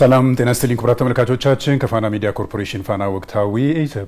ሰላም ጤና ይስጥልኝ ክቡራት ተመልካቾቻችን ከፋና ሚዲያ ኮርፖሬሽን ፋና ወቅታዊ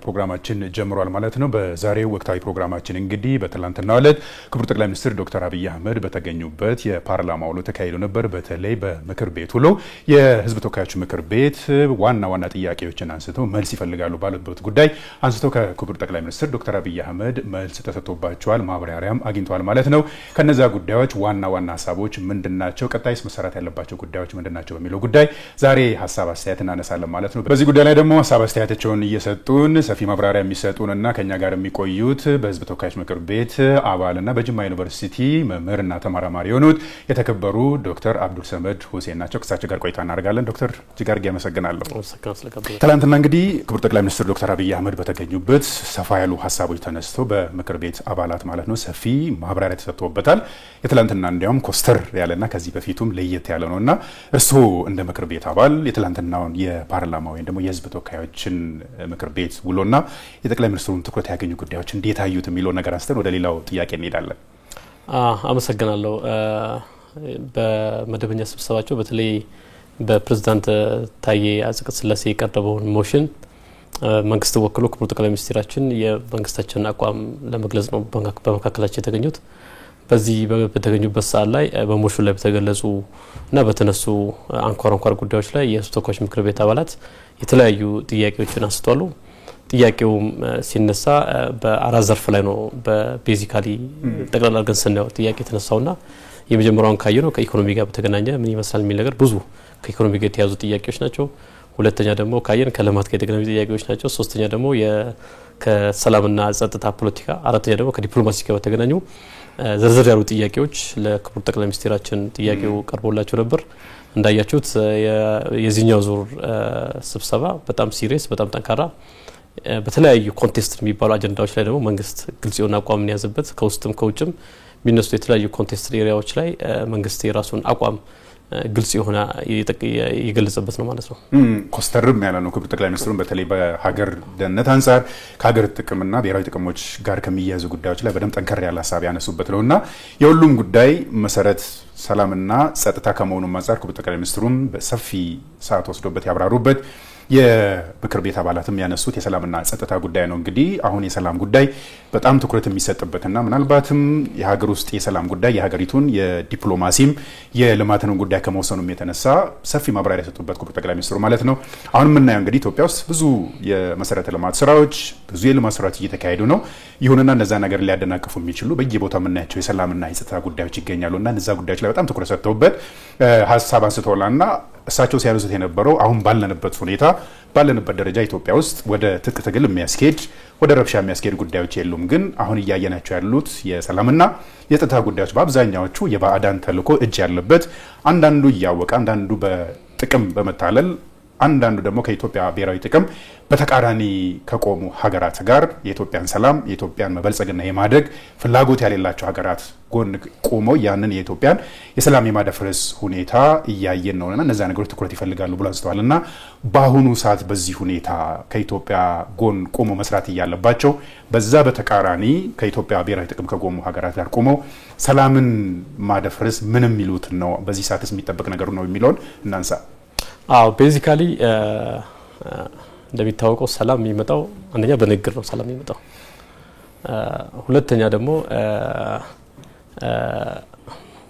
ፕሮግራማችን ጀምሯል ማለት ነው። በዛሬው ወቅታዊ ፕሮግራማችን እንግዲህ በትላንትናው ዕለት ክቡር ጠቅላይ ሚኒስትር ዶክተር አብይ አህመድ በተገኙበት የፓርላማ ውሎ ተካሂዶ ነበር። በተለይ በምክር ቤት ውሎ የህዝብ ተወካዮች ምክር ቤት ዋና ጥያቄዎችን አንስተው መልስ ይፈልጋሉ ባሉበት ጉዳይ አንስተው ከክቡር ጠቅላይ ሚኒስትር ዶክተር አብይ አህመድ መልስ ተሰጥቶባቸዋል፣ ማብራሪያም አግኝተዋል ማለት ነው። ከነዛ ጉዳዮች ዋና ሀሳቦች ምንድናቸው፣ ቀጣይስ መሰራት ያለባቸው ጉዳዮች ምንድናቸው በሚለው ጉዳይ ዛሬ ሐሳብ አስተያየት እናነሳለን ማለት ነው። በዚህ ጉዳይ ላይ ደግሞ ሐሳብ አስተያየታቸውን እየሰጡን ሰፊ ማብራሪያ የሚሰጡንና ከኛ ጋር የሚቆዩት በህዝብ ተወካዮች ምክር ቤት አባልና በጅማ ዩኒቨርሲቲ መምህርና ተመራማሪ የሆኑት የተከበሩ ዶክተር አብዱል ሰመድ ሁሴን ናቸው። ከሳቸው ጋር ቆይታ እናደርጋለን። ዶክተር ጅጋርጌ አመሰግናለሁ። ትላንትና እንግዲህ ክቡር ጠቅላይ ሚኒስትር ዶክተር አብይ አህመድ በተገኙበት ሰፋ ያሉ ሐሳቦች ተነስተው በምክር ቤት አባላት ማለት ነው ሰፊ ማብራሪያ ተሰጥቶበታል። የትላንትና እንዲያውም ኮስተር ያለና ከዚህ በፊቱም ለየት ያለ ነውና እርስዎ እንደ ምክር ቤት አባል የትላንትናውን የፓርላማ ወይም ደግሞ የህዝብ ተወካዮችን ምክር ቤት ውሎና የጠቅላይ ሚኒስትሩን ትኩረት ያገኙ ጉዳዮች እንዴት አዩት የሚለው ነገር አንስተን ወደ ሌላው ጥያቄ እንሄዳለን። አመሰግናለሁ። በመደበኛ ስብሰባቸው በተለይ በፕሬዝዳንት ታዬ አጽቀሥላሴ የቀረበውን ሞሽን መንግስት ወክሎ ክቡር ጠቅላይ ሚኒስትራችን የመንግስታችንን አቋም ለመግለጽ ነው በመካከላቸው የተገኙት። በዚህ በተገኙበት ሰዓት ላይ በሞሽኑ ላይ በተገለጹ እና በተነሱ አንኳር ጉዳዮች ላይ የህዝብ ተወካዮች ምክር ቤት አባላት የተለያዩ ጥያቄዎችን አንስተዋል። ጥያቄውም ሲነሳ በአራት ዘርፍ ላይ ነው በቤዚካሊ ጠቅላላ አድርገን ስናየው ጥያቄ ተነሳውና የመጀመሪያውን ካየነው ከኢኮኖሚ ጋር በተገናኘ ምን ይመስላል የሚል ነገር ብዙ ከኢኮኖሚ ጋር የተያዙ ጥያቄዎች ናቸው። ሁለተኛ ደግሞ ካየን ከልማት ጋር የተገናኙ ጥያቄዎች ናቸው። ሶስተኛ ደግሞ ከሰላምና ጸጥታ ፖለቲካ፣ አራተኛ ደግሞ ከዲፕሎማሲ ጋር በተገናኙ ዝርዝር ያሉ ጥያቄዎች ለክቡር ጠቅላይ ሚኒስትራችን ጥያቄው ቀርቦላቸው ነበር። እንዳያችሁት የዚህኛው ዙር ስብሰባ በጣም ሲሪየስ በጣም ጠንካራ በተለያዩ ኮንቴስት የሚባሉ አጀንዳዎች ላይ ደግሞ መንግስት ግልጽ የሆነ አቋም ያዘበት ከውስጥም ከውጭም የሚነሱ የተለያዩ ኮንቴስት ኤሪያዎች ላይ መንግስት የራሱን አቋም ግልጽ የሆነ ይገልጽበት ነው ማለት ነው። ኮስተርም ያለ ነው። ክቡር ጠቅላይ ሚኒስትሩን በተለይ በሀገር ደህንነት አንፃር ከሀገር ጥቅምና ብሔራዊ ጥቅሞች ጋር ከሚያያዙ ጉዳዮች ላይ በደንብ ጠንከር ያለ ሀሳብ ያነሱበት ነውና የሁሉም ጉዳይ መሰረት ሰላምና ጸጥታ ከመሆኑም አንፃር ክቡር ጠቅላይ ሚኒስትሩም በሰፊ ሰዓት ወስዶበት ያብራሩበት የምክር ቤት አባላትም ያነሱት የሰላምና ጸጥታ ጉዳይ ነው። እንግዲህ አሁን የሰላም ጉዳይ በጣም ትኩረት የሚሰጥበትና ምናልባትም የሀገር ውስጥ የሰላም ጉዳይ የሀገሪቱን የዲፕሎማሲም የልማትንም ጉዳይ ከመወሰኑም የተነሳ ሰፊ ማብራሪያ የሰጡበት ክቡር ጠቅላይ ሚኒስትሩ ማለት ነው። አሁን የምናየው እንግዲህ ኢትዮጵያ ውስጥ ብዙ የመሰረተ ልማት ስራዎች ብዙ የልማት ስራዎች እየተካሄዱ ነው። ይሁንና እነዛ ነገር ሊያደናቅፉ የሚችሉ በየቦታው የምናያቸው የሰላምና የጸጥታ ጉዳዮች ይገኛሉና እነዛ ጉዳዮች ላይ በጣም ትኩረት ሰጥተውበት ሀሳብ አንስተውላና እሳቸው ሲያነሱት የነበረው አሁን ባለንበት ሁኔታ ባለንበት ደረጃ ኢትዮጵያ ውስጥ ወደ ትጥቅ ትግል የሚያስኬድ ወደ ረብሻ የሚያስኬድ ጉዳዮች የሉም። ግን አሁን እያየናቸው ያሉት የሰላምና የጸጥታ ጉዳዮች በአብዛኛዎቹ የባዕዳን ተልዕኮ እጅ ያለበት አንዳንዱ እያወቀ አንዳንዱ በጥቅም በመታለል አንዳንዱ ደግሞ ከኢትዮጵያ ብሔራዊ ጥቅም በተቃራኒ ከቆሙ ሀገራት ጋር የኢትዮጵያን ሰላም የኢትዮጵያን መበልጸግና የማደግ ፍላጎት ያሌላቸው ሀገራት ጎን ቆመው ያንን የኢትዮጵያን የሰላም የማደፍረስ ሁኔታ እያየን ነውና እነዛ ነገሮች ትኩረት ይፈልጋሉ ብሎ አንስተዋልና በአሁኑ ሰዓት በዚህ ሁኔታ ከኢትዮጵያ ጎን ቆሞ መስራት እያለባቸው በዛ በተቃራኒ ከኢትዮጵያ ብሔራዊ ጥቅም ከቆሙ ሀገራት ጋር ቆመው ሰላምን ማደፍረስ ምንም ይሉት ነው በዚህ ሰዓትስ የሚጠበቅ ነገር ነው የሚለውን እናንሳ። ቤዚካሊ እንደሚታወቀው ሰላም የሚመጣው አንደኛ በንግግር ነው ሰላም የሚመጣው። ሁለተኛ ደግሞ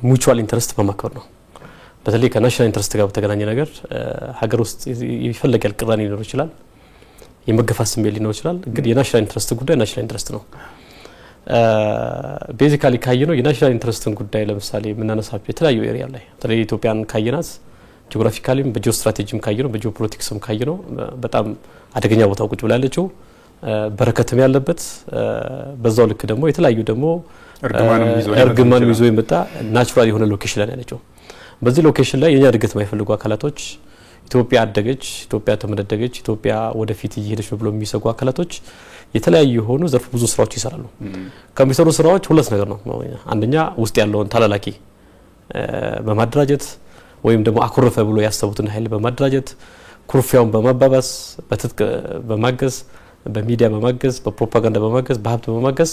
ሙቹዋል ኢንተረስት በማክበር ነው። በተለይ ከናሽናል ኢንተረስት ጋር በተገናኘ ነገር ሀገር ውስጥ ይፈልጋል ቅራኔ ሊኖር ይችላል፣ የመገፋት ስሜት ሊኖር ይችላል። ግን የናሽናል ኢንተረስት ጉዳይ ናሽናል ኢንተረስት ነው። ቤዚካሊ ካየነው የናሽናል ኢንተረስትን ጉዳይ ለምሳሌ የምናነሳቸው የተለያዩ ኤሪያ ላይ በተለይ ኢትዮጵያን ካየናት ጂኦግራፊካሊም በጂኦ ስትራቴጂም ካየነው በጂኦፖለቲክስም ካየነው በጣም አደገኛ ቦታው ቁጭ ብላለችው። በረከትም ያለበት በዛው ልክ ደግሞ የተለያዩ ደግሞ እርግማንም ይዞ የመጣ ናቹራል የሆነ ሎኬሽን ላይ ያለችው። በዚህ ሎኬሽን ላይ የኛ እድገት የማይፈልጉ አካላቶች ኢትዮጵያ አደገች፣ ኢትዮጵያ ተመደደገች፣ ኢትዮጵያ ወደፊት እየሄደች ነው ብሎ የሚሰጉ አካላቶች የተለያዩ የሆኑ ዘርፍ ብዙ ስራዎች ይሰራሉ። ከሚሰሩ ስራዎች ሁለት ነገር ነው። አንደኛ ውስጥ ያለውን ታላላቂ በማደራጀት ወይም ደግሞ አኩረፈ ብሎ ያሰቡትን ኃይል በማደራጀት ኩርፊያውን በማባባስ በትጥቅ በማገዝ በሚዲያ በማገዝ በፕሮፓጋንዳ በማገዝ በሀብት በማገዝ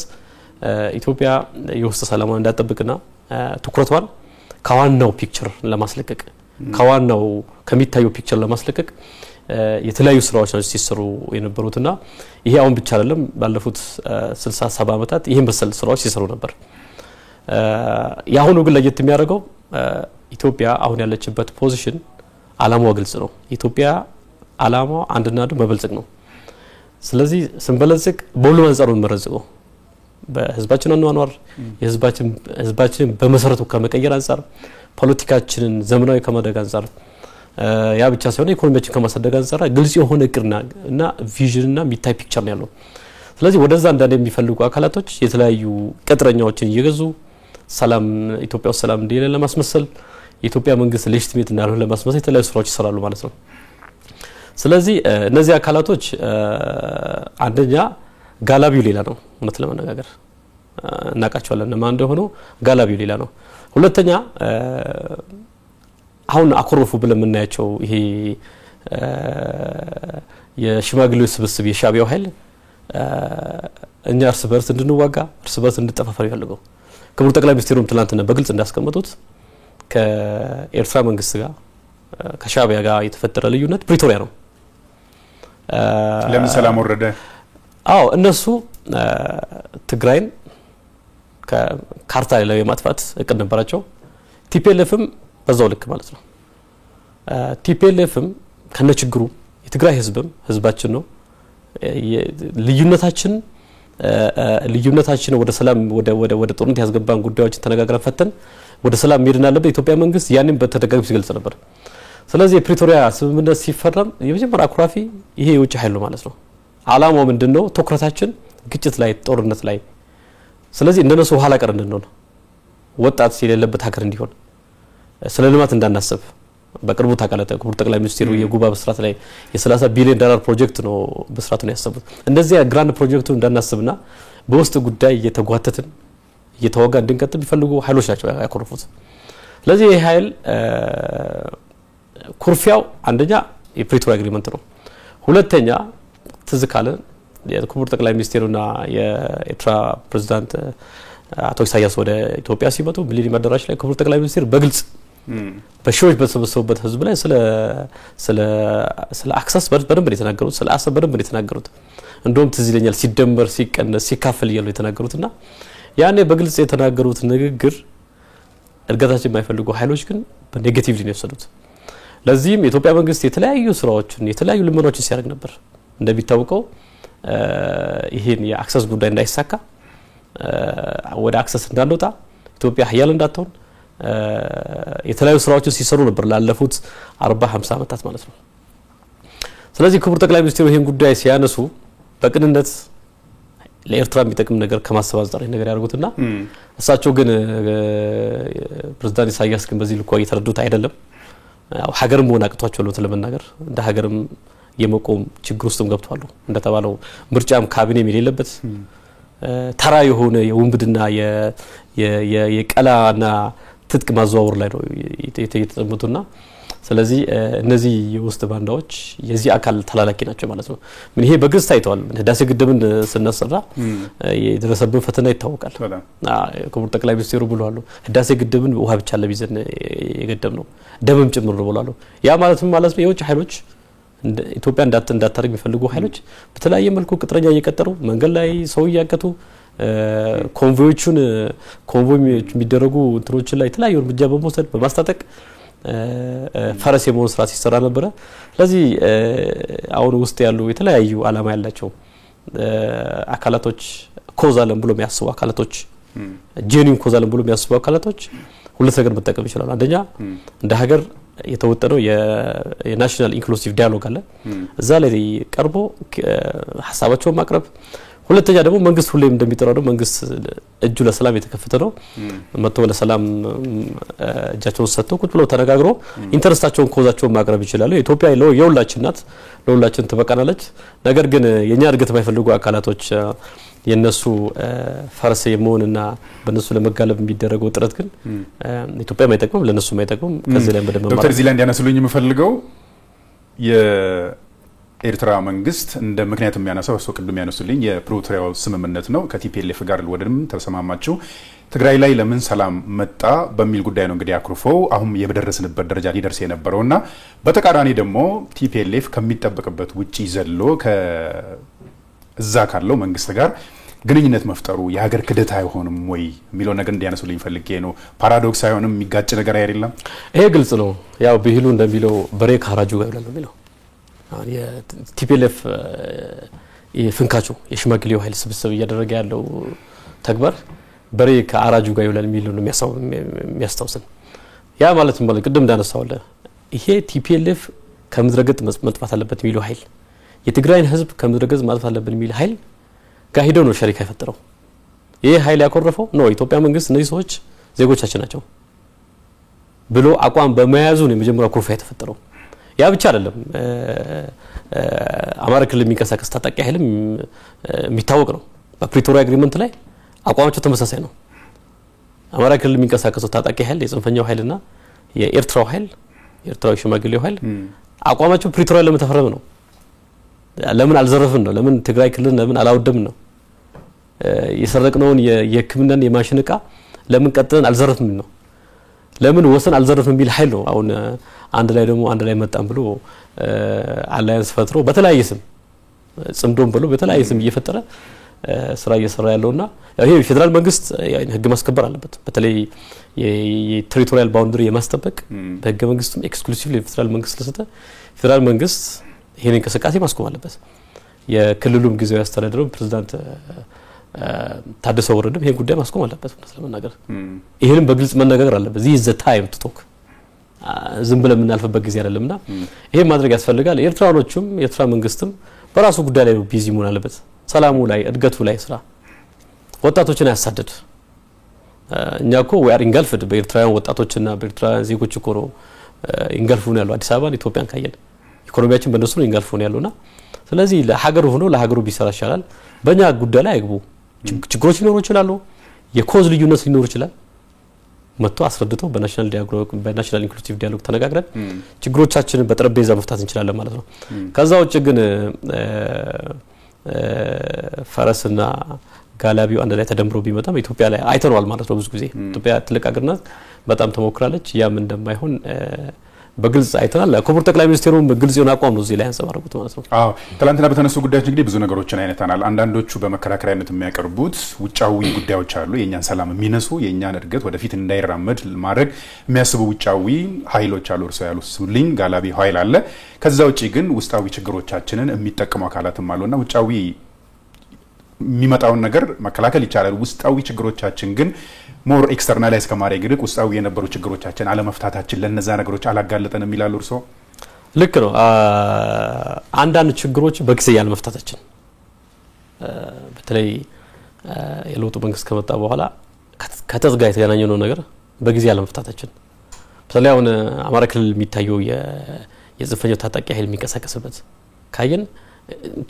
ኢትዮጵያ የውስጥ ሰላሟን እንዳትጠብቅና ትኩረቷን ከዋናው ፒክቸር ለማስለቀቅ ከዋናው ከሚታየው ፒክቸር ለማስለቀቅ የተለያዩ ስራዎች ናቸው ሲሰሩ የነበሩትና ይሄ አሁን ብቻ አይደለም ባለፉት 60 70 አመታት ይሄን በሰል ስራዎች ሲሰሩ ነበር። ያሁኑ ግን ለየት የሚያደርገው ኢትዮጵያ አሁን ያለችበት ፖዚሽን አላማው ግልጽ ነው። ኢትዮጵያ አላማው አንድና አንድ መበልጸግ ነው። ስለዚህ ስንበለጽግ በሁሉም አንፃር መረጽው በህዝባችን አኗኗር የህዝባችን በመሰረቱ ከመቀየር አንፃር ፖለቲካችንን ዘመናዊ ከማድረግ አንፃር ያ ብቻ ሳይሆን ኢኮኖሚያችን ከማሳደግ አንፃር ግልጽ የሆነ እቅድና ቪዥንና ሚታይ ፒክቸር ነው ያለው። ስለዚህ ወደዛ እንዳንደ የሚፈልጉ አካላቶች የተለያዩ ቅጥረኛዎችን እየገዙ ሰላም ኢትዮጵያ ውስጥ ሰላም እንደሌለ ለማስመሰል የኢትዮጵያ መንግስት ሌጂቲሜት እንዳልሆነ ለማስመሰል የተለያዩ ስራዎች ይሰራሉ ማለት ነው። ስለዚህ እነዚህ አካላቶች አንደኛ ጋላቢው ሌላ ነው እውነት ለመነጋገር እናቃቸዋለን ማን እንደሆነ ጋላቢው ሌላ ነው። ሁለተኛ አሁን አኮረፉ ብለን የምናያቸው ይሄ የሽማግሌዎች ስብስብ የሻቢያው ኃይል እኛ እርስ በርስ እንድንዋጋ እርስ በርስ እንድንጠፋፋ ያለው ክቡር ጠቅላይ ሚኒስትሩም ትላንትና በግልጽ እንዳስቀመጡት ከኤርትራ መንግስት ጋር ከሻቢያ ጋር የተፈጠረ ልዩነት ፕሪቶሪያ ነው። ለምን ሰላም ወረደ? አዎ እነሱ ትግራይን ከካርታ ላይ የማጥፋት እቅድ ነበራቸው። ቲፒኤልኤፍም በዛው ልክ ማለት ነው። ቲፒኤልኤፍም ከነችግሩ የትግራይ ህዝባችን ነው። ልዩነታችን ወደ ሰላም ወደ ጦርነት ያስገባን ጉዳዮችን ተነጋግረን ፈተን ወደ ሰላም መሄድና አለበት ኢትዮጵያ መንግስት ያንን በተደጋጋሚ ሲገልጽ ነበር። ስለዚህ የፕሪቶሪያ ስምምነት ሲፈረም የመጀመሪያ አኩራፊ ይሄ የውጭ ኃይል ነው ማለት ነው። አላማው ምንድነው? ትኩረታችን ግጭት ላይ ጦርነት ላይ። ስለዚህ እንደነሱ ኋላ ቀር እንድንሆን ወጣት የሌለበት ሀገር እንዲሆን ስለ ልማት እንዳናስብ በቅርቡ ታቃለተ ክቡር ጠቅላይ ሚኒስትሩ የጉባ በስራት ላይ የ30 ቢሊዮን ዶላር ፕሮጀክት ነው በስራት ነው ያሰቡት። እንደዚህ ግራንድ ፕሮጀክቱን እንዳናስብና በውስጥ ጉዳይ እየተጓተትን እየተወጋ እንድንቀጥል ቢፈልጉ ኃይሎች ናቸው ያኮረፉት። ስለዚህ ይሄ ኃይል ኩርፊያው አንደኛ የፕሪቶሪያ አግሪመንት ነው። ሁለተኛ ትዝካለ የክቡር ጠቅላይ ሚኒስትሩና የኤርትራ ፕሬዝዳንት አቶ ኢሳያስ ወደ ኢትዮጵያ ሲመጡ ሚሊኒየም አዳራሽ ላይ ክቡር ጠቅላይ ሚኒስትር በግልጽ በሺዎች በተሰበሰቡበት ህዝብ ላይ ስለ አክሰስ በደንብ የተናገሩት ስለ አሰብ በደንብ የተናገሩት እንደውም ትዝ ይለኛል ሲደመር ሲቀነስ ሲካፈል ይያሉ የተናገሩትና ያኔ በግልጽ የተናገሩት ንግግር እድገታችን የማይፈልጉ ኃይሎች ግን በኔጌቲቭሊ ነው የወሰዱት። ለዚህም የኢትዮጵያ መንግስት የተለያዩ ስራዎችን የተለያዩ ልመናዎችን ሲያደርግ ነበር። እንደሚታወቀው ይሄን የአክሰስ ጉዳይ እንዳይሳካ ወደ አክሰስ እንዳንወጣ ኢትዮጵያ ኃያል እንዳትሆን የተለያዩ ስራዎችን ሲሰሩ ነበር ላለፉት 40 50 አመታት ማለት ነው። ስለዚህ ክቡር ጠቅላይ ሚኒስትሩ ይሄን ጉዳይ ሲያነሱ በቅንነት ለኤርትራ የሚጠቅም ነገር ከማሰብ አንፃር ነገር ያደርጉትና እሳቸው ግን ፕሬዝዳንት ኢሳያስ ግን በዚህ ልኩ እየተረዱት አይደለም። ሀገርም ሆነ አቅቷቸው ነው ለመናገር እንደ ሀገርም የመቆም ችግር ውስጥም ገብቷል። እንደተባለው ምርጫም ካቢኔ የሌለበት ተራ የሆነ የውንብድና የቀላና ትጥቅ ማዘዋወር ላይ ነው የተጠመጡና ስለዚህ እነዚህ የውስጥ ባንዳዎች የዚህ አካል ተላላኪ ናቸው ማለት ነው። ምን ይሄ በግልጽ ታይቷል። ህዳሴ ግድብን ስናሰራ የደረሰብን ፈተና ይታወቃል። ክቡር ጠቅላይ ሚኒስትሩ ብለዋል ህዳሴ ግድብን ውሃ ብቻ ለቢዘን የገደብ ነው ደምም ጭምር ነው ብለዋል። ያ ማለት ምን ማለት ነው? የውጭ ኃይሎች ኢትዮጵያ እንዳታደርግ የሚፈልጉ ኃይሎች በተለያየ መልኩ ቅጥረኛ እየቀጠሩ መንገድ ላይ ሰው ያቀቱ ኮንቮዮቹን የሚደረጉ እንትሮች ላይ የተለያዩ እርምጃ በመውሰድ በማስታጠቅ ፈረስ የመሆን ስራ ሲሰራ ነበር። ስለዚህ አሁን ውስጥ ያሉ የተለያዩ አላማ ያላቸው አካላቶች ኮዛለን ብሎ የሚያስቡ አካላቶች ጄኒን ኮዛለን ብሎ የሚያስቡ አካላቶች ሁለት ነገር መጠቀም ይችላሉ። አንደኛ እንደ ሀገር የተወጠነው የናሽናል ኢንክሉሲቭ ዳያሎግ አለ እዛ ላይ ቀርቦ ሐሳባቸውን ማቅረብ። ሁለተኛ ደግሞ መንግስት ሁሌም እንደሚጠራው ደግሞ መንግስት እጁ ለሰላም የተከፈተ ነው። መጥቶ ለሰላም እጃቸውን ሰጥተው ቁጭ ብለው ተነጋግሮ ኢንተረስታቸውን ኮዛቸውን ማቅረብ ይችላሉ። ኢትዮጵያ የሁላችን ናት፣ ለሁላችን ትበቃናለች። ነገር ግን የኛ እድገት የማይፈልጉ አካላቶች የነሱ ፈረስ የመሆንና በነሱ ለመጋለብ የሚደረገው ጥረት ግን ኢትዮጵያ ማይጠቅም ለነሱ ማይጠቅም። ከዚህ ላይ በደንብ ዶክተር ዚላንድ ያነሱልኝ የምፈልገው ኤርትራ መንግስት እንደ ምክንያት የሚያነሳው እሱ ቅድም ያነሱልኝ የፕሪቶሪያው ስምምነት ነው። ከቲፒኤልኤፍ ጋር ወደንም ተሰማማችሁ ትግራይ ላይ ለምን ሰላም መጣ በሚል ጉዳይ ነው እንግዲህ አክሩፈው አሁን የበደረስንበት ደረጃ ሊደርስ የነበረውና በተቃራኒ ደግሞ ቲፒኤልኤፍ ከሚጠበቅበት ውጪ ዘሎ ከዛ ካለው መንግስት ጋር ግንኙነት መፍጠሩ የሀገር ክደት አይሆንም ወይ የሚለው ነገር እንዲያነሱልኝ ፈልጌ ነው። ፓራዶክስ አይሆንም? የሚጋጭ ነገር አይደለም? ይሄ ግልጽ ነው። ያው ብሂሉ እንደሚለው በሬ ከአራጁ ጋር ይውላል ነው የሚለው። የቲፒኤልኤፍ የፍንካቹ የሽማግሌው ኃይል ስብስብ እያደረገ ያለው ተግባር በሬ ከአራጁ ጋር ይውላል የሚለው ነው የሚያስታውሰን። ያ ማለት ቅድም እንዳነሳውለ ይሄ ቲፒኤልኤፍ ከምድረገጽ መጥፋት አለበት የሚለው ኃይል የትግራይን ህዝብ ከምድረገጽ ማጥፋት አለበት የሚል ኃይል ጋር ሄዶ ነው ሸሪካ የፈጠረው። ይሄ ኃይል ያኮረፈው ነው ኢትዮጵያ መንግስት እነዚህ ሰዎች ዜጎቻችን ናቸው ብሎ አቋም በመያዙ ነው የመጀመሪያው ኩርፊያ የተፈጠረው። ያ ብቻ አይደለም። አማራ ክልል የሚንቀሳቀስ ታጣቂ ኃይልም የሚታወቅ ነው። በፕሪቶሪያ አግሪመንት ላይ አቋማቸው ተመሳሳይ ነው። አማራ ክልል የሚንቀሳቀሰው ታጣቂ ኃይል የጽንፈኛው ኃይልና የኤርትራው ኃይል የኤርትራው ሽማግሌው ኃይል አቋማቸው ፕሪቶሪያ ለምን ተፈረመ ነው። ለምን አልዘረፍን ነው። ለምን ትግራይ ክልል ለምን አላወደምን ነው። የሰረቅነውን የህክምናን የማሽን ዕቃ ለምን ቀጥለን አልዘረፍንም ነው። ለምን ወሰን አልዘረፍን የሚል ኃይል ነው አሁን አንድ ላይ መጣን ብሎ አላያንስ ፈጥሮ በተለያየ ስም ጽምዶም ብሎ በተለያየ ስም እየፈጠረ ስራ እየሰራ ያለውና ይሄ ፌደራል መንግስት ህግ ማስከበር አለበት። በተለይ የቴሪቶሪያል ባውንደሪ የማስጠበቅ በህገ መንግስቱም ኤክስክሉሲቭሊ ፌደራል መንግስት ለሰጠ ፌደራል መንግስት ይሄን እንቅስቃሴ ማስቆም አለበት። የክልሉም ጊዜያዊ አስተዳደሩ ፕሬዝዳንት ታደሰ ወረደም ይሄን ጉዳይ ማስቆም አለበት። ስለማናገር ይሄንም በግልጽ መነጋገር አለበት። this is the time to talk ዝም ብለን የምናልፈበት ጊዜ አይደለምና ይሄን ማድረግ ያስፈልጋል። ኤርትራኖቹም የኤርትራ መንግስትም በራሱ ጉዳይ ላይ ቢዚ መሆን አለበት። ሰላሙ ላይ እድገቱ ላይ ስራ ወጣቶችን ያሳደድ እኛ እኮ we are engulfed በኤርትራውያን ወጣቶችና በኤርትራውያን ዜጎች እኮ ነው engulfed ያለው አዲስ አበባን ኢትዮጵያን ካየን ኢኮኖሚያችን በእነሱ ነው engulfed ያለውና ስለዚህ ለሀገሩ ሆኖ ለሀገሩ ቢሰራ ይችላል። በእኛ ጉዳይ ላይ አይግቡ። ችግሮች ሊኖሩ ይችላሉ። የኮዝ ልዩነት ሊኖር ይችላል። መጥቶ አስረድቶ በናሽናል ኢንክሉሲቭ ዲያሎግ ተነጋግረን ችግሮቻችንን በጠረጴዛ መፍታት እንችላለን ማለት ነው። ከዛ ውጭ ግን ፈረስና ጋላቢው አንድ ላይ ተደምሮ ቢመጣም ኢትዮጵያ ላይ አይተነዋል ማለት ነው። ብዙ ጊዜ ኢትዮጵያ ትልቅ ሀገር ናት። በጣም ተሞክራለች። ያም እንደማይሆን በግልጽ አይተናል። ክቡር ጠቅላይ ሚኒስትሩም በግልጽ የሆነ አቋም ነው እዚህ ላይ ያንጸባረቁት ማለት ነው። አዎ ትላንትና በተነሱ ጉዳዮች እንግዲህ ብዙ ነገሮችን አይተናል። አንዳንዶቹ በመከራከሪያነት የሚያቀርቡት ውጫዊ ጉዳዮች አሉ። የኛን ሰላም የሚነሱ የኛን እድገት ወደፊት እንዳይራመድ ማድረግ የሚያስቡ ውጫዊ ኃይሎች አሉ። እርሶ ያሉልኝ ጋላቢ ኃይል አለ። ከዛ ውጪ ግን ውስጣዊ ችግሮቻችንን የሚጠቀሙ አካላትም አሉና ውጫዊ የሚመጣውን ነገር መከላከል ይቻላል። ውስጣዊ ችግሮቻችን ግን ሞር ኤክስተርናላይዝ ከማድረግ ይልቅ ውስጣዊ የነበሩ ችግሮቻችን አለመፍታታችን ለነዛ ነገሮች አላጋለጠንም ይላሉ እርሶ? ልክ ነው። አንዳንድ ችግሮች በጊዜ ያለመፍታታችን በተለይ የለውጡ መንግስት ከመጣ በኋላ ከተዝጋ የተገናኘው ነገር በጊዜ ያለመፍታታችን በተለይ አሁን አማራ ክልል የሚታየው የጽንፈኛው ታጣቂ ኃይል የሚንቀሳቀስበት ካየን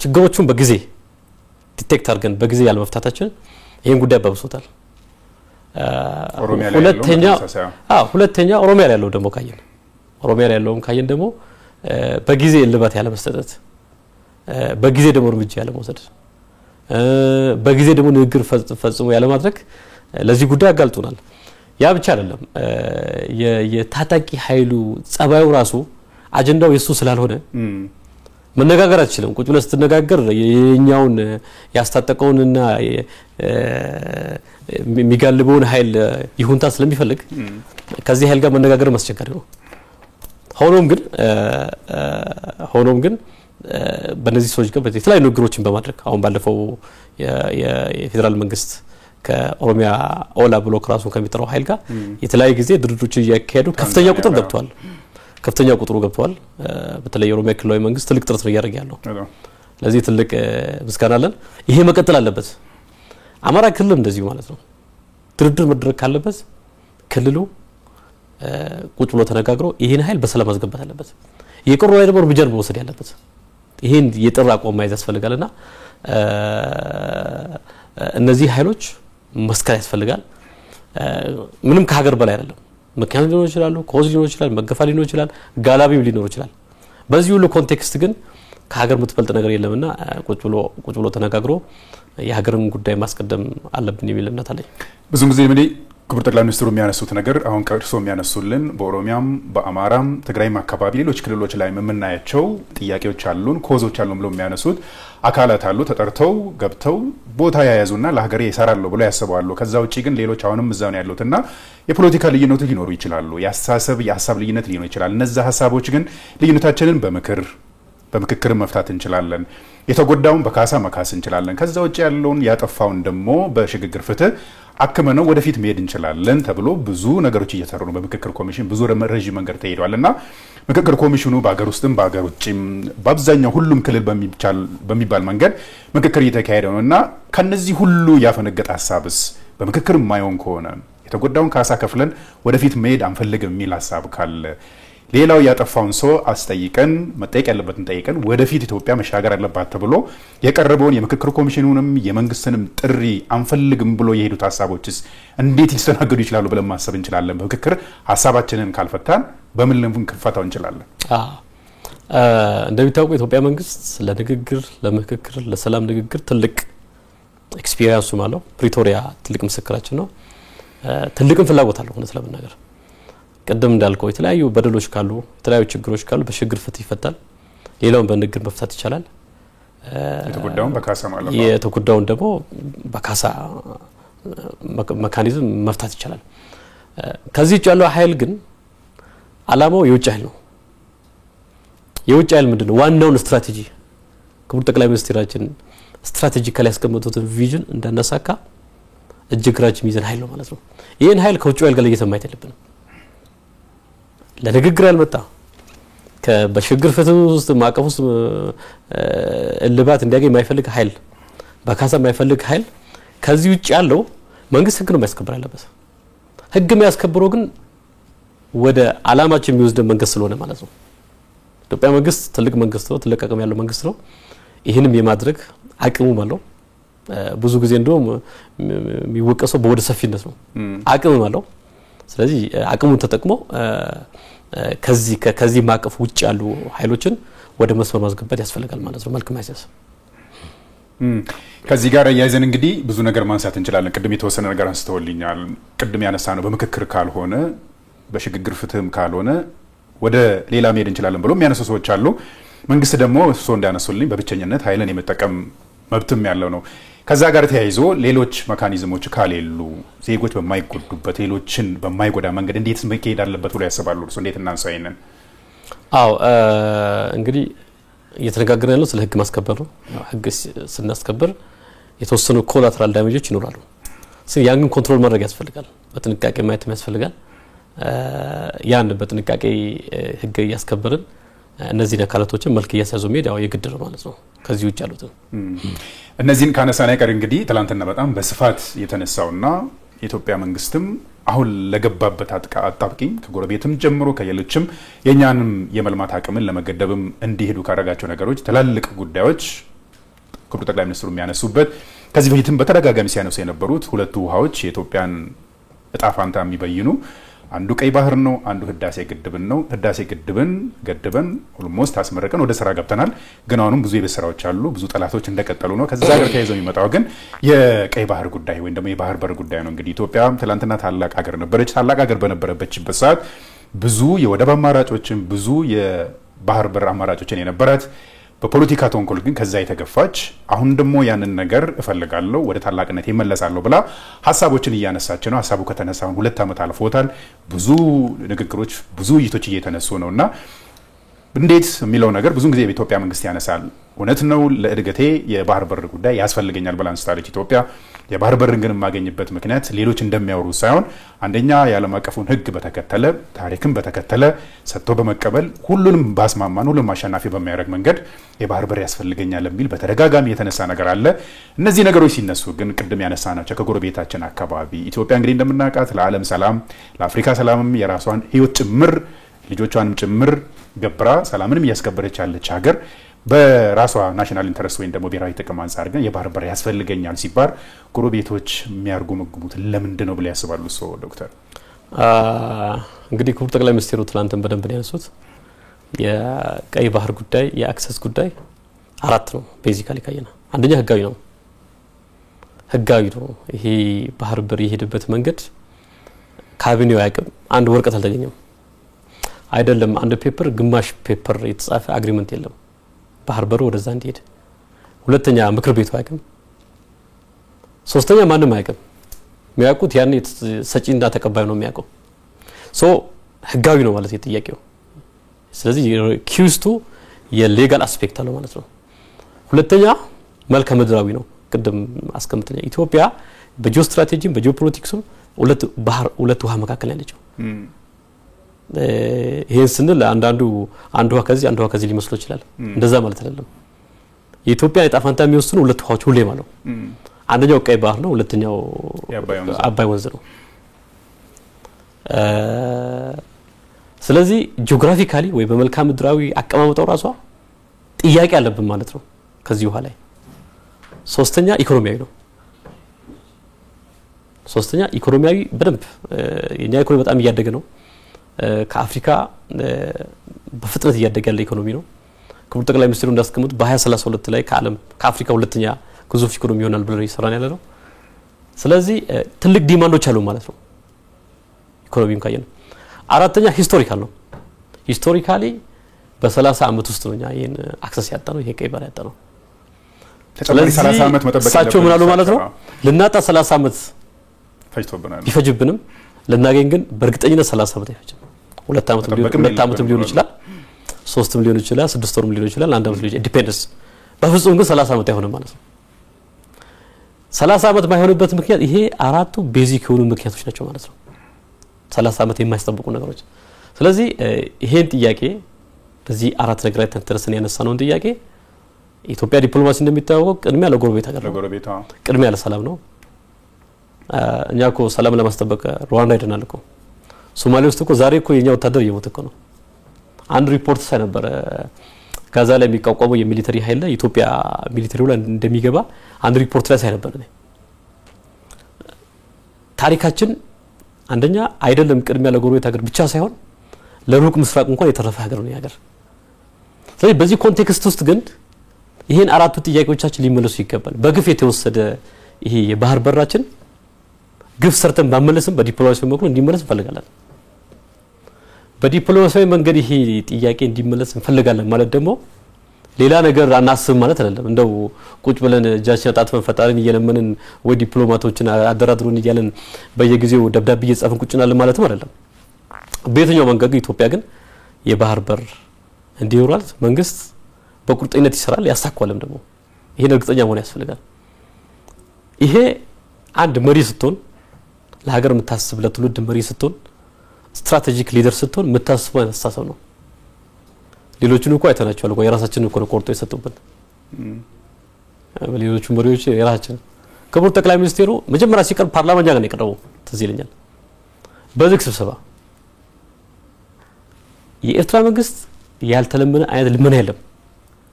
ችግሮቹን በጊዜ ዲቴክት አድርገን በጊዜ ያለመፍታታችን ይሄን ጉዳይ አባብሶታል። ሁለተኛ ኦሮሚያ ላይ ያለው ደግሞ ካየን ደግሞ በጊዜ እልባት ያለ መስጠት በጊዜ ደግሞ እርምጃ ያለ መውሰድ በጊዜ ደግሞ ንግግር ፈጽሞ ያለ ማድረግ ለዚህ ጉዳይ አጋልጦናል። ያ ብቻ አይደለም። የታጣቂ ኃይሉ ጸባዩ ራሱ አጀንዳው የሱ ስላልሆነ መነጋገር አትችልም። ቁጭ ብለህ ስትነጋገር የኛውን ያስታጠቀውንና የሚጋልበውን ኃይል ይሁንታ ስለሚፈልግ ከዚህ ኃይል ጋር መነጋገር ማስቸጋሪ ነው። ሆኖም ግን በእነዚህ ሰዎች ጋር የተለያዩ ንግግሮችን በማድረግ አሁን ባለፈው የፌደራል መንግስት ከኦሮሚያ ኦላ ብሎክ ራሱን ከሚጠራው ኃይል ጋር የተለያዩ ጊዜ ድርድሮችን እያካሄዱ ከፍተኛ ቁጥሩ ገብቷል። በተለይ የኦሮሚያ ክልላዊ መንግስት ትልቅ ጥረት እያደረገ ያለው ለዚህ ትልቅ ምስጋና አለን። ይሄ መቀጠል አለበት። አማራ ክልል እንደዚሁ ማለት ነው። ድርድር መድረክ ካለበት ክልሉ ቁጭ ብሎ ተነጋግሮ ይሄን ኃይል በሰላም ማስገባት አለበት። የቆሮ ላይ ደግሞ እርምጃ መውሰድ ያለበት ይሄን የጥራ አቋም ማይዝ ያስፈልጋልና እነዚህ ኃይሎች መስከር ያስፈልጋል። ምንም ከሀገር በላይ አይደለም። መካን ሊኖር ይችላል፣ ኮዝ ሊኖር ይችላል፣ መገፋ ሊኖር ይችላል፣ ጋላቢም ሊኖር ይችላል። በዚህ ሁሉ ኮንቴክስት ግን ከሀገር ምትፈልጥ ነገር የለምና ቁጭ ብሎ ተነጋግሮ የሀገርን ጉዳይ ማስቀደም አለብን የሚል እምነት አለኝ። ብዙ ጊዜ ምን ክቡር ጠቅላይ ሚኒስትሩ የሚያነሱት ነገር አሁን ቀርሶ የሚያነሱልን በኦሮሚያም በአማራም ትግራይም አካባቢ ሌሎች ክልሎች ላይ የምናያቸው ጥያቄዎች አሉን ኮዞች አሉን ብለው የሚያነሱት አካላት አሉ ተጠርተው ገብተው ቦታ ያያዙና ለሀገሬ ይሰራሉ ብለው ያስባሉ። ከዛ ውጪ ግን ሌሎች አሁንም እዛው ነው ያሉትና የፖለቲካ ልዩነቶች ሊኖሩ ይችላሉ። የሀሳብ ልዩነት ሊኖር ይችላል። እነዛ ሀሳቦች ግን ልዩነታችንን በምክክር መፍታት እንችላለን። የተጎዳውን በካሳ መካስ እንችላለን። ከዛ ውጪ ያለውን ያጠፋውን ደግሞ በሽግግር ፍትህ አክመነው ወደፊት መሄድ እንችላለን ተብሎ ብዙ ነገሮች እየተሰሩ ነው። በምክክር ኮሚሽን ብዙ ረጅም መንገድ ተሄዷልና ምክክር ኮሚሽኑ በአገር ውስጥም በአገር ውጭም በአብዛኛው ሁሉም ክልል በሚባል መንገድ ምክክር እየተካሄደ ነውና ከነዚህ ሁሉ ያፈነገጠ ሀሳብስ በምክክር የማይሆን ከሆነ የተጎዳውን ካሳ ከፍለን ወደፊት መሄድ አንፈልግም የሚል ሀሳብ ካለ ሌላው ያጠፋውን ሰው አስጠይቀን መጠየቅ ያለበትን ጠይቀን ወደፊት ኢትዮጵያ መሻገር አለባት ተብሎ የቀረበውን የምክክር ኮሚሽኑንም የመንግስትንም ጥሪ አንፈልግም ብሎ የሄዱት ሀሳቦችስ እንዴት ሊስተናገዱ ይችላሉ ብለን ማሰብ እንችላለን? በምክክር ሀሳባችንን ካልፈታን በምን ልንፈታው እንችላለን? እንደሚታወቀው የኢትዮጵያ መንግስት ለንግግር ለምክክር ለሰላም ንግግር ትልቅ ኤክስፒሪየንስ ማለት ፕሪቶሪያ ትልቅ ምስክራችን ነው። ትልቅም ፍላጎት አለው ሆነ ስለምናገር ቀደም እንዳልከው የተለያዩ በደሎች ካሉ የተለያዩ ችግሮች ካሉ በሽግግር ፍትህ ይፈታል። ሌላውን በንግግር መፍታት ይችላል። የተጎዳውን በካሳ ማለት ነው። የተጎዳውን ደግሞ በካሳ መካኒዝም መፍታት ይችላል። ከዚህ ያለው ኃይል ግን አላማው የውጭ ኃይል ነው። የውጭ ኃይል ምንድነው? ዋናውን ስትራቴጂ ክቡር ጠቅላይ ሚኒስትራችን ስትራቴጂካሊ ያስቀመጡትን ቪዥን እንደነሳካ እጅግራችን ይዘን ኃይል ነው ማለት ነው። ይሄን ኃይል ከውጭ ኃይል ጋር ለየት ማየት የለብንም። ለንግግር ያልመጣ በሽግግር ፍትህ ውስጥ ማቀፍ ውስጥ እልባት እንዲያገኝ የማይፈልግ ኃይል በካሳ የማይፈልግ ኃይል ከዚህ ውጭ ያለው መንግስት ህግ ነው የሚያስከብር ያለበት። ህግ የሚያስከብረው ግን ወደ አላማችን የሚወስደን መንግስት ስለሆነ ማለት ነው። ኢትዮጵያ መንግስት ትልቅ መንግስት ነው፣ ትልቅ አቅም ያለው መንግስት ነው። ይሄንም የማድረግ አቅሙም አለው። ብዙ ጊዜ እንደውም የሚወቀሰው በወደ ሰፊነት ነው። አቅምም አለው። ስለዚህ አቅሙን ተጠቅሞ ከዚህ ማቀፍ ውጭ ያሉ ኃይሎችን ወደ መስመር ማስገባት ያስፈልጋል ማለት ነው። መልክ ማይሰስ ከዚህ ጋር ያይዘን እንግዲህ ብዙ ነገር ማንሳት እንችላለን። ቅድም የተወሰነ ነገር አንስተውልኛል። ቅድም ያነሳ ነው በምክክር ካልሆነ በሽግግር ፍትህም ካልሆነ ወደ ሌላ መሄድ እንችላለን ብሎ የሚያነሱ ሰዎች አሉ። መንግስት ደግሞ እሱ እንዳነሱልኝ በብቸኝነት ኃይልን የመጠቀም መብትም ያለው ነው። ከዛ ጋር ተያይዞ ሌሎች መካኒዝሞች ካሌሉ ዜጎች በማይጎዱበት ሌሎችን በማይጎዳ መንገድ እንዴት መካሄድ አለበት ብሎ ያስባሉ? እርሱ እንዴት እናንሳው ይሄንን? እንግዲህ እየተነጋገርን ያለው ስለ ህግ ማስከበር ነው። ህግ ስናስከብር የተወሰኑ ኮላተራል ዳሜጆች ይኖራሉ። ያን ግን ኮንትሮል ማድረግ ያስፈልጋል። በጥንቃቄ ማየት ያስፈልጋል። ያን በጥንቃቄ ህግ ያስከበርን እነዚህ አካላቶችን መልክ ያሳዙ ሜዳ የግድ ነው ማለት ነው። ከዚህ ውጭ ያሉት እነዚህን ካነሳና ይቀር እንግዲህ ትላንትና በጣም በስፋት የተነሳውና የኢትዮጵያ መንግስትም አሁን ለገባበት አጣብቂኝ ከጎረቤትም ጀምሮ ከሌሎችም የኛንም የመልማት አቅምን ለመገደብም እንዲሄዱ ካረጋቸው ነገሮች ትላልቅ ጉዳዮች ክቡር ጠቅላይ ሚኒስትሩ የሚያነሱበት ከዚህ በፊትም በተደጋጋሚ ሲያነሱ የነበሩት ሁለቱ ውሃዎች የኢትዮጵያን እጣ ፋንታ የሚበይኑ አንዱ ቀይ ባህር ነው፣ አንዱ ህዳሴ ግድብን ነው። ህዳሴ ግድብን ገድበን ኦልሞስት አስመረቀን ወደ ስራ ገብተናል። ግን አሁንም ብዙ የቤት ስራዎች አሉ፣ ብዙ ጠላቶች እንደቀጠሉ ነው። ከዛ ጋር ተያይዘው የሚመጣው ግን የቀይ ባህር ጉዳይ ወይም ደግሞ የባህር በር ጉዳይ ነው። እንግዲህ ኢትዮጵያ ትላንትና ታላቅ ሀገር ነበረች። ታላቅ ሀገር በነበረችበት ሰዓት ብዙ የወደብ አማራጮችን ብዙ የባህር በር አማራጮችን የነበራት በፖለቲካ ተንኮል ግን ከዛ የተገፋች አሁን ደግሞ ያንን ነገር እፈልጋለሁ ወደ ታላቅነት ይመለሳለሁ ብላ ሐሳቦችን እያነሳች ነው። ሐሳቡ ከተነሳው 2 ዓመት አልፎታል። ብዙ ንግግሮች ብዙ ውይይቶች እየተነሱ ነውና እንዴት የሚለው ነገር ብዙ ጊዜ በኢትዮጵያ መንግስት ያነሳል። እውነት ነው ለእድገቴ የባህር በር ጉዳይ ያስፈልገኛል ብላ አንስታለች ኢትዮጵያ። የባህር በርን ግን ማገኝበት ምክንያት ሌሎች እንደሚያወሩ ሳይሆን አንደኛ የዓለም አቀፉን ህግ በተከተለ ታሪክን በተከተለ ሰጥቶ በመቀበል ሁሉንም ባስማማን ሁሉንም አሸናፊ በሚያደርግ መንገድ የባህር በር ያስፈልገኛል የሚል በተደጋጋሚ የተነሳ ነገር አለ። እነዚህ ነገሮች ሲነሱ ግን ቅድም ያነሳናቸው ከጎረቤታችን አካባቢ ኢትዮጵያ እንግዲህ እንደምናውቃት ለዓለም ሰላም ለአፍሪካ ሰላምም የራሷን ህይወት ጭምር ልጆቿንም ጭምር ገብራ ሰላምንም እያስከበረች ያለች ሀገር በራሷ ናሽናል ኢንተረስት ወይም ደግሞ ብሔራዊ ጥቅም አንፃር ግን የባህር በር ያስፈልገኛል ሲባል ጎረቤቶች የሚያርጉምጉሙት ለምንድን ነው ብለው ያስባሉ? ሰው ዶክተር እንግዲህ ክቡር ጠቅላይ ሚኒስትሩ ትላንትን በደንብ ያነሱት የቀይ ባህር ጉዳይ የአክሰስ ጉዳይ አራት ነው ቤዚካሊ ካየና አንደኛ ህጋዊ ነው ይሄ ባህር በር የሄደበት መንገድ ካቢኔው ያቀም አንድ ወረቀት አልተገኘም አይደለም አንድ ፔፐር ግማሽ ፔፐር የተጻፈ አግሪመንት የለም ባህር በሩ ወደዛ እንዲሄድ ሁለተኛ ምክር ቤቱ ያቀም ሶስተኛ ማንንም ያቀም የሚያውቁት ያን ሰጪና ተቀባይ ነው የሚያውቀው ሶ ህጋዊ ነው ማለት የጥያቄው ስለዚህ ኪውስቱ የሌጋል አስፔክት አለው ማለት ነው ሁለተኛ መልከ ምድራዊ ነው ቅድም አስቀምጠኛ ኢትዮጵያ በጂኦ ስትራቴጂም በጂኦፖለቲክስም ሁለት ውሃ መካከል ያለችው ይሄን ስንል አንዱ ውሃ ከዚህ ሊመስል ይችላል እንደዛ ማለት አይደለም የኢትዮጵያ የጣፋንታ የሚወስኑ ሁለት ውሃዎች ሁሌ ማለት ነው አንደኛው ቀይ ባህር ነው ሁለተኛው አባይ ወንዝ ነው ስለዚህ ጂኦግራፊካሊ ወይ በመልካ ምድራዊ አቀማመጣው ራሷ ጥያቄ አለብን ማለት ነው ከዚህ ውሃ ላይ ሶስተኛ ኢኮኖሚያዊ በደንብ የኛ ኢኮኖሚ በጣም እያደገ ነው ከአፍሪካ በፍጥነት እያደገ ያለ ኢኮኖሚ ነው ክቡር ጠቅላይ ሚኒስትሩ እንዳስቀመጡት በ2032 ላይ ከአፍሪካ ሁለተኛ ግዙፍ ኢኮኖሚ ይሆናል ብለው ይሰራን ያለ ነው ስለዚህ ትልቅ ዲማንዶች አሉ ማለት ነው ኢኮኖሚውን ካየን አራተኛ ሂስቶሪካል ነው ሂስቶሪካሊ በ30 አመት ውስጥ ነው ይሄን አክሰስ ያጣነው ይሄ ቀይ ባህር ያጣነው ተጨማሪ 30 አመት መጠበቅ ሳቸው ምን አሉ ማለት ነው ለናጣ 30 አመት ፈጅቶብናል ይፈጅብንም ለናገኝ ግን በእርግጠኝነት 30 አመት አይፈጅም 2 አመት ሊሆን ይችላል 3 ሊሆን ይችላል 6 ወርም ሊሆን ይችላል 1 አመት ሊሆን ዲፔንድስ በፍጹም ግን 30 አመት አይሆንም ማለት ነው 30 አመት ማይሆንበት ምክንያት ይሄ አራቱ ቤዚክ የሆኑ ምክንያቶች ናቸው ማለት ነው 30 አመት የማይስተበቁ ነገሮች ስለዚህ ይሄን ጥያቄ በዚህ አራት ነገር ላይ ተንተርሰን ያነሳነው ጥያቄ ኢትዮጵያ ዲፕሎማሲ እንደሚታወቀው ቅድሚያ ለጎረቤት ሀገር ነው ቅድሚያ ለሰላም ነው እኛ እኮ ሰላም ለማስጠበቅ ሩዋንዳ ሄደናል እኮ ሶማሌ ውስጥ እኮ ዛሬ እኮ የኛ ወታደር እየሞተ እኮ ነው አንድ ሪፖርት ሳይ ነበር ጋዛ ላይ የሚቋቋመው የሚሊተሪ ኃይል ኢትዮጵያ ሚሊተሪው ላይ እንደሚገባ አንድ ሪፖርት ላይ ሳይ ነበር ታሪካችን አንደኛ አይደለም ቅድሚያ ለጎረቤት ሀገር ብቻ ሳይሆን ለሩቅ ምስራቅ እንኳን የተረፈ ሀገር ነው ያገር ስለዚህ በዚህ ኮንቴክስት ውስጥ ግን ይሄን አራቱ ጥያቄዎቻችን ሊመለሱ ይገባል በግፍ የተወሰደ ይሄ የባህር በራችን ግፍ ሰርተን ባመለስም በዲፕሎማሲያዊ መንገድ እንዲመለስ እንፈልጋለን በዲፕሎማሲያዊ መንገድ ይሄ ጥያቄ እንዲመለስ እንፈልጋለን ማለት ደግሞ ሌላ ነገር አናስብ ማለት አይደለም እንደው ቁጭ ብለን እጃችን አጣጥፈን ፈጣሪን እየለመንን ወይ ዲፕሎማቶችን አደራድሩን እያለን በየጊዜው ደብዳቤ እየጻፍን ቁጭናል ማለትም አይደለም በየትኛው መንገድ ኢትዮጵያ ግን የባህር በር እንዲኖራት መንግስት በቁርጠኝነት ይሰራል ያሳካዋልም ደግሞ ይሄን እርግጠኛ መሆን ያስፈልጋል ይሄ አንድ መሪ ስትሆን ለሀገር የምታስብ ለትውልድ መሪ ስትሆን ስትራቴጂክ ሊደር ስትሆን የምታስበው አስተሳሰብ ነው ሌሎቹን እኮ አይተናቸዋል እኮ የራሳችንን እኮ ቆርጦ የሰጡብን ሌሎቹ መሪዎች የራሳችን ክቡር ጠቅላይ ሚኒስትሩ መጀመሪያ ሲቀርብ ፓርላማ ጋር ነው የቀረበው ትዝ ይለኛል በዝግ ስብሰባ የኤርትራ መንግስት ያልተለመነ አይነት ልመና የለም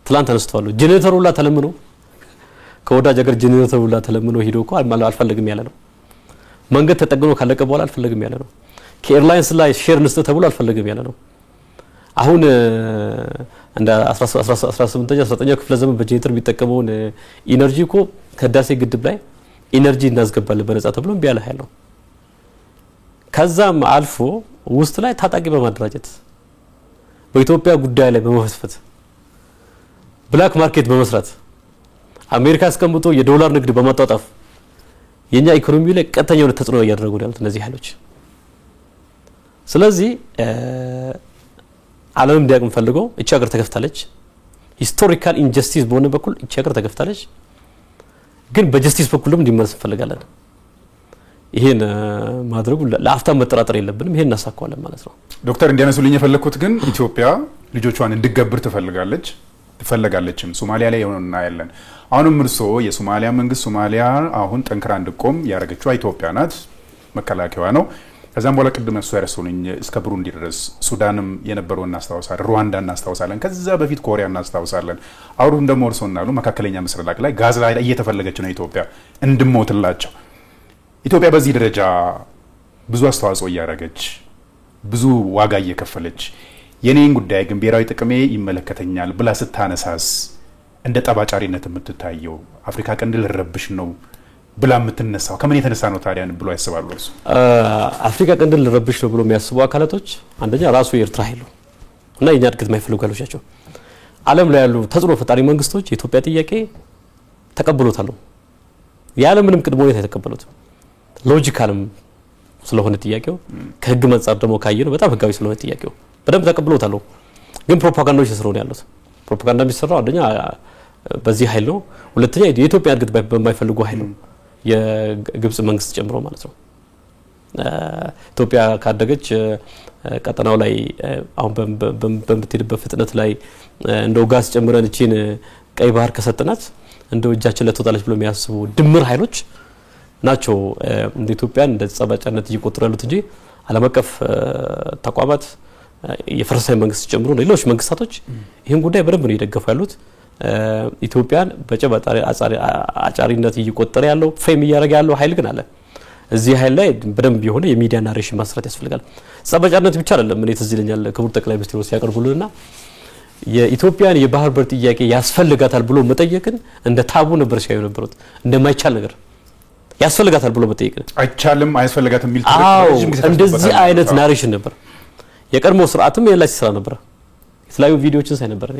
ትላንት ተነስተዋል ጄኔሬተሩላ ተለምኖ ከወዳጅ ሀገር ጄኔሬተሩላ ተለምኖ ሄዶ እኮ አልፈልግም ያለ ነው መንገድ ተጠግኖ ካለቀ በኋላ አልፈልግም ያለ ነው ከኤርላይንስ ላይ ሼር ንስተ ተብሎ አልፈልግም ያለ ነው አሁን እንደ 18ኛ 19ኛ ክፍለ ዘመን በጄኔሬተር ቢጠቀመው ኢነርጂ እኮ ከዳሴ ግድብ ላይ ኢነርጂ እናስገባለን በነፃ ተብሎ ቢያለ ኃይል ነው ከዛም አልፎ ውስጥ ላይ ታጣቂ በማደራጀት በኢትዮጵያ ጉዳይ ላይ በመፈስፈት ብላክ ማርኬት በመስራት አሜሪካ አስቀምጦ የዶላር ንግድ በማጣጣፍ የኛ ኢኮኖሚ ላይ ቀጥተኛው ተጽዕኖ ያደረጉ ያሉት እነዚህ ኃይሎች ስለዚህ ዓለም እንዲያውቅ ፈልገው እቺ ሀገር ተከፍታለች ሂስቶሪካል ኢንጀስቲስ በሆነ በኩል እቺ ሀገር ተከፍታለች ግን በጀስቲስ በኩልም እንዲመለስ እንፈልጋለን ይሄን ማድረጉ ለአፍታ መጠራጠር የለብንም ይሄን እናሳካዋለን ማለት ነው ዶክተር እንዲያነሱልኝ የፈለኩት ግን ኢትዮጵያ ልጆቿን እንድትገብር ትፈልጋለችም ሶማሊያ ላይ የሆነና ያለን አሁንም እርሶ የሶማሊያ መንግስት ሶማሊያ አሁን ጠንክራ እንድቆም ያረጋችው ኢትዮጵያ ናት መከላከያዋ ነው ከዛም በኋላ ቅድም እሱ ያረሱልኝ እስከ ብሩንዲ ድረስ ሱዳንም የነበረውና አስተዋውሳለን ሩዋንዳ እናስተዋውሳለን ከዛ በፊት ኮሪያ እናስተዋውሳለን አሁን ደግሞ እርሶናሉ መካከለኛ ምስራቅ ላይ ጋዝ ላይ እየተፈለገች ነው ኢትዮጵያ እንድሞትላቸው ኢትዮጵያ በዚህ ደረጃ ብዙ አስተዋጽኦ ያረጋች ብዙ ዋጋ እየከፈለች የኔን ጉዳይ ግን ብሔራዊ ጥቅሜ ይመለከተኛል ብላ ስታነሳስ እንደ ጠባጫሪነት የምትታየው አፍሪካ ቀንድ ልረብሽ ነው ብላ የምትነሳው ከምን የተነሳ ነው ታዲያ ብሎ ያስባሉ? እርሱ አፍሪካ ቀንድ ልረብሽ ነው ብሎ የሚያስቡ አካላቶች አንደኛ ራሱ የኤርትራ ኃይል ነው እና የኛ እድገት የማይፈልጉ ኃይሎች ናቸው። ዓለም ላይ ያሉ ተጽዕኖ ፈጣሪ መንግስቶች የኢትዮጵያ ጥያቄ ተቀብሎታል። ያለ ምንም ቅድመ ሁኔታ የተቀበሉት ሎጂካልም ስለሆነ ጥያቄው ከህግ መንጻር ደግሞ ካየነው በጣም ህጋዊ ስለሆነ ጥያቄው በደንብ ተቀብሎታል። ግን ፕሮፓጋንዳዎች ስለሆነ ያሉት ፕሮፓጋንዳ የሚሰራው አንደኛ በዚህ ኃይል ነው፣ ሁለተኛ የኢትዮጵያ እድገት በማይፈልጉ ኃይል ነው፣ የግብጽ መንግስት ጨምሮ ማለት ነው። ኢትዮጵያ ካደገች ቀጠናው ላይ አሁን በምትሄድበት ፍጥነት ላይ እንደው ጋዝ ጨምረን እቺን ቀይ ባህር ከሰጠናት እንደው እጃችን ለተወጣለች ብሎ የሚያስቡ ድምር ኃይሎች ናቸው እንደ ኢትዮጵያን እንደ ጸባጫነት እየቆጠሩ ያሉት እንጂ ዓለም አቀፍ ተቋማት የፈረንሳይ መንግስት ጨምሮ ሌሎች መንግስታቶች ይሄን ጉዳይ በደንብ ነው እየደገፉ ያሉት። ኢትዮጵያን በጨባጫሪ አጫሪነት እየቆጠረ ያለው ፌም እያደረገ ያለው ኃይል ግን አለ። እዚህ ኃይል ላይ በደንብ የሆነ የሚዲያ ናሬሽን ማስራት ያስፈልጋል። ጸባጫነት ብቻ አይደለም። እኔ ትዝ ይለኛል ክቡር ጠቅላይ ሚኒስትሩ ሲያቀርቡልና የኢትዮጵያን የባህር በር ጥያቄ ያስፈልጋታል ብሎ መጠየቅን እንደ ታቡ ነበር ሲያዩ ነበሩት፣ እንደማይቻል ነገር ያስፈልጋታል ብሎ መጠየቅ አይቻልም አያስፈልጋትም የሚል እንደዚህ አይነት ናሬሽን ነበር። የቀድሞ ስርዓትም የላች ስራ ነበር። የተለያዩ ቪዲዮዎችን ሳይ ነበር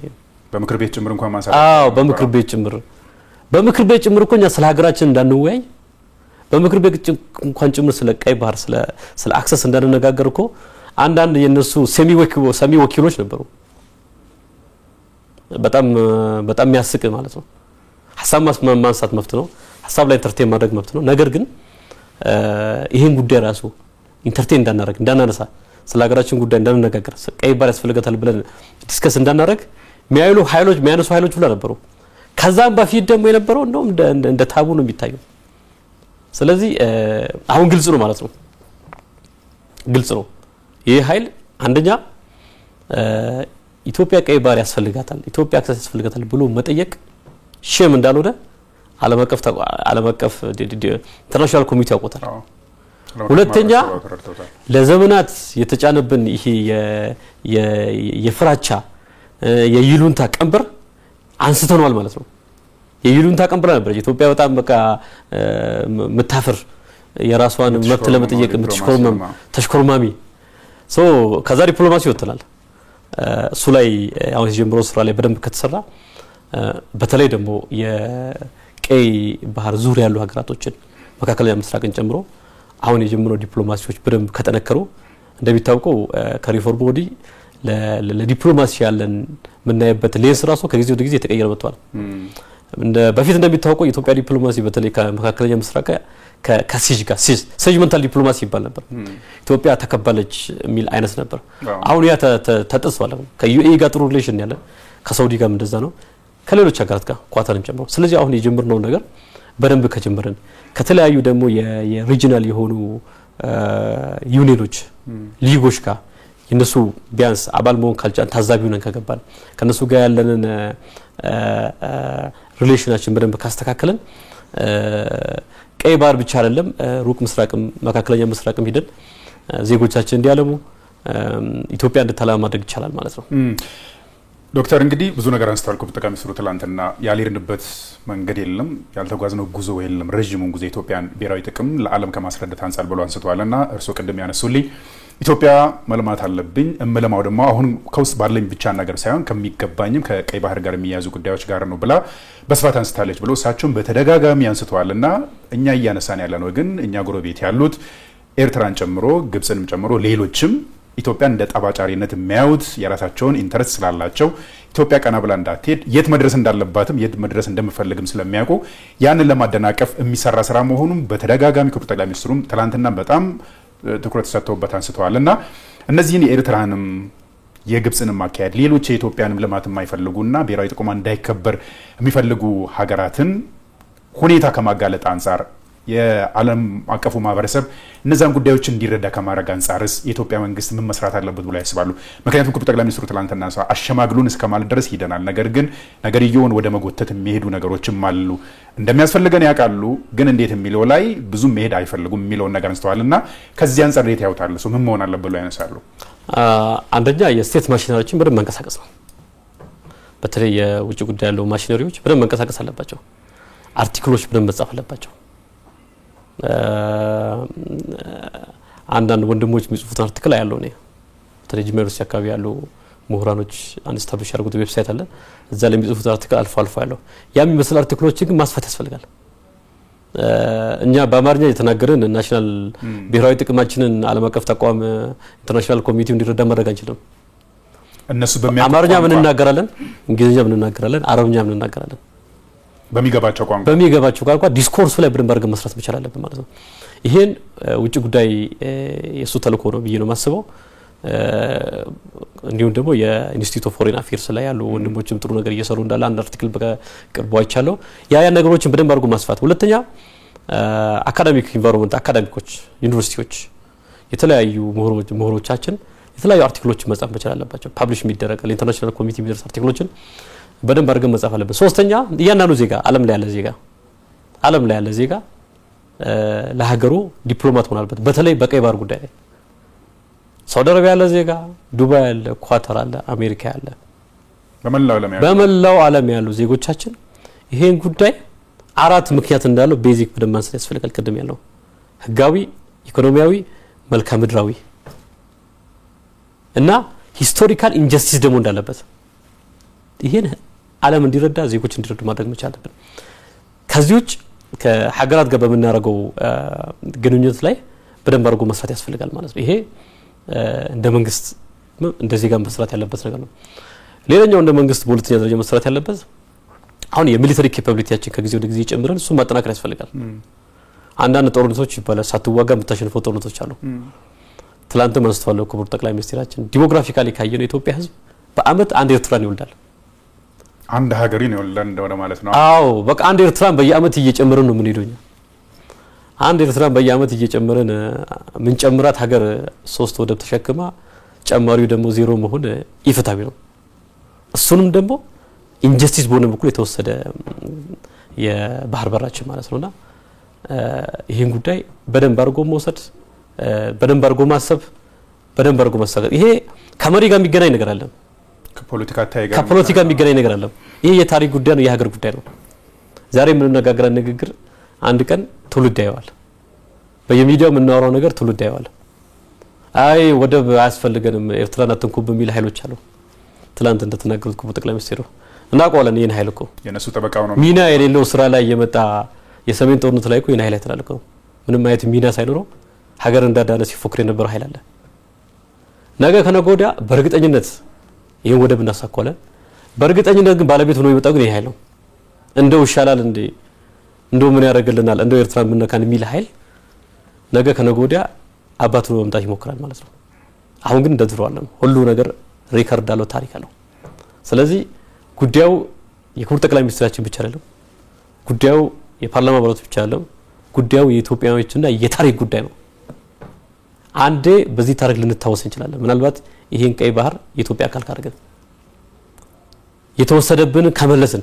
በምክር ቤት ጭምር እንኳን ማንሳት በምክር ቤት ጭምር እኮ እኛ ስለ ሀገራችን እንዳንወያይ በምክር ቤት እንኳን ጭምር ስለ ቀይ ባህር ስለ አክሰስ እንዳንነጋገር እኮ አንዳንድ የነሱ ሰሚ ወኪሎች ነበሩ። በጣም የሚያስቅ ማለት ነው። ሐሳብ ማንሳት መብት ነው፣ ሐሳብ ላይ ኢንተርቴን ማድረግ መብት ነው። ነገር ግን ይሄን ጉዳይ ራሱ ኢንተርቴን እንዳናነሳ ስለ ሀገራችን ጉዳይ እንዳንነጋገር ቀይ ባህር ያስፈልጋታል ብለን ዲስከስ እንዳናረግ የሚያነሱ ኃይሎች ሁሉ ነበሩ። ከዛም በፊት ደግሞ የነበረው እንደውም እንደ ታቡ ነው የሚታየው። ስለዚህ አሁን ግልጽ ነው ማለት ነው። ግልጽ ነው ይሄ ኃይል አንደኛ ኢትዮጵያ ቀይ ባህር ያስፈልጋታል፣ ኢትዮጵያ አክሰስ ያስፈልጋታል ብሎ መጠየቅ ሼም እንዳልሆነ ዓለም አቀፍ ኢንተርናሽናል ኮሚቴ ያውቁታል። ሁለተኛ ለዘመናት የተጫነብን ይሄ የፍራቻ የይሉንታ ቀንበር አንስተናል ማለት ነው። የይሉንታ ቀንበር ነበር ኢትዮጵያ በጣም በቃ መታፈር የራሷን መብት ለመጠየቅ ተሽኮርማሚ ከዛ ዲፕሎማሲ ይወጣል። እሱ ላይ አሁን የጀመረው ስራ ላይ በደንብ ከተሰራ በተለይ ደግሞ የቀይ ባህር ዙሪያ ያሉ ሀገራቶችን መካከለኛ ምስራቅን ጨምሮ አሁን የጀመረው ዲፕሎማሲዎች በደንብ ከተነከሩ እንደሚታወቀው ከሪፎርም ወዲህ ለዲፕሎማሲ ያለን ምናይበት ሌንስ ራሱ ከጊዜ ወደ ጊዜ የተቀየረ መጥቷል። በፊት እንደሚታወቀው የኢትዮጵያ ዲፕሎማሲ በተለይ ከመካከለኛ ምስራቅ ከሲጅ ጋር ሴጅመንታል ዲፕሎማሲ ይባል ነበር። ኢትዮጵያ ተከባለች የሚል አይነት ነበር። አሁን ያ ተጥሷል። ከዩኤኢ ጋር ጥሩ ሪሌሽን ያለ ከሳውዲ ጋር እንደዛ ነው፣ ከሌሎች ሀገራት ጋር ኳታርን ጨምሮ። ስለዚህ አሁን የጀመርነው ነገር በደንብ ከጀመረን ከተለያዩ ደግሞ የሪጂናል የሆኑ ዩኒየኖች ሊጎች ጋር የነሱ ቢያንስ አባል መሆን ካልቻን ታዛቢው ነን ከገባን ከነሱ ጋር ያለንን ሪሌሽናችን በደንብ ካስተካከለን ቀይ ባህር ብቻ አይደለም ሩቅ ምስራቅም መካከለኛ ምስራቅም ሄደን ዜጎቻችን እንዲያለሙ ኢትዮጵያ እንድታለማ ማድረግ ይቻላል ማለት ነው። ዶክተር እንግዲህ ብዙ ነገር አንስተዋል። ጠቅላይ ሚኒስትሩ ትላንትና ያልሄድንበት መንገድ የለም፣ ያልተጓዝነው ጉዞ የለም፣ ረጅሙን ጉዞ ኢትዮጵያን ብሔራዊ ጥቅም ለዓለም ከማስረዳት አንጻር ብሎ አንስተዋልና እርሶ ቅድም ያነሱልኝ ኢትዮጵያ መልማት አለብኝ እምለማው ደግሞ አሁን ከውስጥ ባለኝ ብቻ ነገር ሳይሆን ከሚገባኝም ከቀይ ባህር ጋር የሚያዙ ጉዳዮች ጋር ነው ብላ በስፋት አንስታለች ብሎ እሳቸውም በተደጋጋሚ አንስተዋልና እኛ እያነሳን ያለነው ግን እኛ ጎረቤት ያሉት ኤርትራን ጨምሮ ግብጽንም ጨምሮ ሌሎችም ኢትዮጵያ እንደ ጠባጫሪነት የሚያዩት የራሳቸውን ኢንተረስት ስላላቸው ኢትዮጵያ ቀና ብላ እንዳትሄድ የት መድረስ እንዳለባትም የት መድረስ እንደምፈልግም ስለሚያውቁ ያንን ለማደናቀፍ የሚሰራ ስራ መሆኑን በተደጋጋሚ ክቡር ጠቅላይ ሚኒስትሩም ትላንትና በጣም ትኩረት ሰጥተውበት አንስተዋልና እነዚህን የኤርትራንም የግብጽንም አካሄድ ሌሎች የኢትዮጵያንም ልማት የማይፈልጉና ብሔራዊ ጥቅሟ እንዳይከበር የሚፈልጉ ሀገራትን ሁኔታ ከማጋለጥ አንጻር የዓለም አቀፉ ማህበረሰብ እነዛን ጉዳዮች እንዲረዳ ከማድረግ አንጻርስ የኢትዮጵያ መንግስት ምን መስራት አለበት ብሎ ያስባሉ? ምክንያቱም ክቡር ጠቅላይ ሚኒስትሩ ትላንትና አሸማግሉን እስከማለት ድረስ ሄደናል፣ ነገር ግን ነገርየውን ወደ መጎተት የሚሄዱ ነገሮችም አሉ፣ እንደሚያስፈልገን ያውቃሉ፣ ግን እንዴት የሚለው ላይ ብዙ መሄድ አይፈልጉም የሚለውን ነገር አንስተዋልና ከዚህ አንጻር እንዴት ያውታል? እሱ ምን መሆን አለበት ብሎ ያነሳሉ? አንደኛ የስቴት ማሽነሪዎችን በደንብ መንቀሳቀስ ነው። በተለይ የውጭ ጉዳይ ያለው ማሽነሪዎች በደንብ መንቀሳቀስ አለባቸው። አርቲክሎች በደንብ መጻፍ አለባቸው። አንዳንድ ወንድሞች የሚጽፉት አርቲክል ያለው ነው በተለይ ጂሜሮስ አካባቢ ያለው ምሁራኖች አንስታብሊሽ ያደርጉት ዌብሳይት አለ እዛ ላይ የሚጽፉት አርቲክል አልፎ ያለው ያም የሚመስል አርቲክሎች ግን ማስፋት ያስፈልጋል። እኛ በአማርኛ የተናገረን ናሽናል ብሔራዊ ጥቅማችንን ዓለም አቀፍ ተቋም ኢንተርናሽናል ኮሚቴው እንዲረዳ ማድረግ አንችልም። እነሱ አማርኛ ምን እናገራለን፣ እንግሊዝኛ ምን እናገራለን፣ አረብኛ ምን እናገራለን በሚገባቸው ቋንቋ ዲስኮርሱ ላይ በደንብ አድርገን መስራት መቻል አለብን ማለት ነው። ይሄን ውጭ ጉዳይ የሱ ተልእኮ ነው ብዬ ነው ማስበው። እንዲሁም ደግሞ የኢንስቲትዩት ኦፍ ፎሬን አፌርስ ላይ ያሉ ወንድሞችም ጥሩ ነገር እየሰሩ እንዳለ አንድ አርቲክል በቅርቡ አይቻለሁ። ያ ነገሮችን በደንብ አድርጎ ማስፋት። ሁለተኛ አካዳሚክ ኢንቫይሮንመንት አካዳሚኮች ዩኒቨርሲቲዎች የተለያዩ ምሁሮቻችን የተለያዩ አርቲክሎችን መጻፍ መቻል አለባቸው። ፐብሊሽ የሚደረግ ለኢንተርናሽናል ኮሚቴ የሚደርስ አርቲክሎችን በደንብ አድርገን መጻፍ አለብን። ሶስተኛ እያንዳንዱ ዜጋ ዓለም ላይ ያለ ዜጋ ለሀገሩ ዲፕሎማት ሆኖ አለበት። በተለይ በቀይ ባህር ጉዳይ ላይ ሳውዲ አረቢያ ያለ ዜጋ፣ ዱባይ ያለ፣ ኳታር አለ፣ አሜሪካ ያለ በመላው ዓለም ያሉ ዜጎቻችን ይሄን ጉዳይ አራት ምክንያት እንዳለው ቤዚክ በደንብ ማንሳት ያስፈልጋል። ቅድም ያለው ህጋዊ፣ ኢኮኖሚያዊ፣ መልክዓ ምድራዊ እና ሂስቶሪካል ኢንጀስቲስ ደግሞ እንዳለበት ይሄን ዓለም እንዲረዳ ዜጎች እንዲረዱ ማድረግ መቻል አለብን። ከዚህ ውጭ ከሀገራት ጋር በመናረገው ግንኙነት ላይ በደንብ አድርጎ መስራት ያስፈልጋል ማለት ነው። ይሄ እንደ መንግስት እንደዚህ ጋር መስራት ያለበት ነገር ነው። ሌላኛው እንደ መንግስት በሁለተኛ ደረጃ መስራት ያለበት አሁን የሚሊተሪ ኬፓቢሊቲያችን ከጊዜ ወደ ጊዜ ጨምረን እሱ ማጠናከር ያስፈልጋል። አንዳንድ ጦርነቶች ይባላል ሳትዋጋ የምታሸንፈው ጦርነቶች አሉ። ትላንት ማስተዋለው ክቡር ጠቅላይ ሚኒስትራችን ዲሞግራፊካሊ ካየነው ኢትዮጵያ ህዝብ በአመት አንድ ኤርትራን ይወልዳል። አንድ ሀገሪን ይወልዳል እንደሆነ ማለት ነው። አዎ በቃ አንድ ኤርትራን በየአመት እየጨመረን ነው ምን ሄዶኛ አንድ ኤርትራን በየአመት እየጨመረን ምን ጨምራት ሀገር 3 ወደብ ተሸክማ ጨማሪው ደግሞ ዜሮ መሆን ይፍታቢ ነው። እሱንም ደግሞ ኢንጀስቲስ በሆነ በኩል የተወሰደ የባህር በራችን ማለት ነውና ይሄን ጉዳይ በደንብ አድርጎ መውሰድ በደንብ አድርጎ ማሰብ በደንብ አድርጎ መሳገር ይሄ ከመሪ ጋር የሚገናኝ ነገር አለ ከፖለቲካ የሚገናኝ ነገር አለ። ይሄ የታሪክ ጉዳይ ነው የሀገር ጉዳይ ነው። ዛሬ ምን እናጋገራን ንግግር አንድ ቀን ትውልድ ያየዋል። በየሚዲያው የምናወራው ነገር ትውልድ ያየዋል። አይ ወደብ አያስፈልገንም ኤርትራን አትንኩብ በሚል ኃይሎች አሉ። ትላንት እንደተናገሩት ክቡር ጠቅላይ ሚኒስትሩ እናውቀዋለን ይሄን ኃይል እኮ የነሱ ተበቃው ነው ሚና የሌለው ስራ ላይ የመጣ የሰሜን ጦርነት ላይ እኮ ይሄን ኃይል ተላልከው ምንም አይነት ሚና ሳይኖረው ሀገር እንዳዳነ ሲፎክር የነበረው ኃይል አለ። ነገ ከነገ ወዲያ በእርግጠኝነት ይሄን ወደብ እናሳኳለን። በእርግጠኝነት ግን ባለቤት ሆኖ ይመጣው ግን ይሄ ኃይል ነው። እንደው ይሻላል እንደው ምን ያደርግልናል እንደው ኤርትራን ምንነካን የሚል ኃይል ነገ ከነገ ወዲያ አባቱ ነው መምጣት ይሞክራል ማለት ነው። አሁን ግን እንደድሮዋለን ሁሉ ነገር ሪከርድ አለው ታሪክ አለው። ስለዚህ ጉዳዩ የክቡር ጠቅላይ ሚኒስትራችን ብቻ አይደለም። ጉዳዩ የፓርላማ አባላት ብቻ አይደለም። ጉዳዩ የኢትዮጵያውያንና የታሪክ ጉዳይ ነው። አንዴ በዚህ ታሪክ ልንታወስ እንችላለን። ምናልባት ይሄን ቀይ ባህር የኢትዮጵያ አካል ካደረገ የተወሰደብን ከመለስን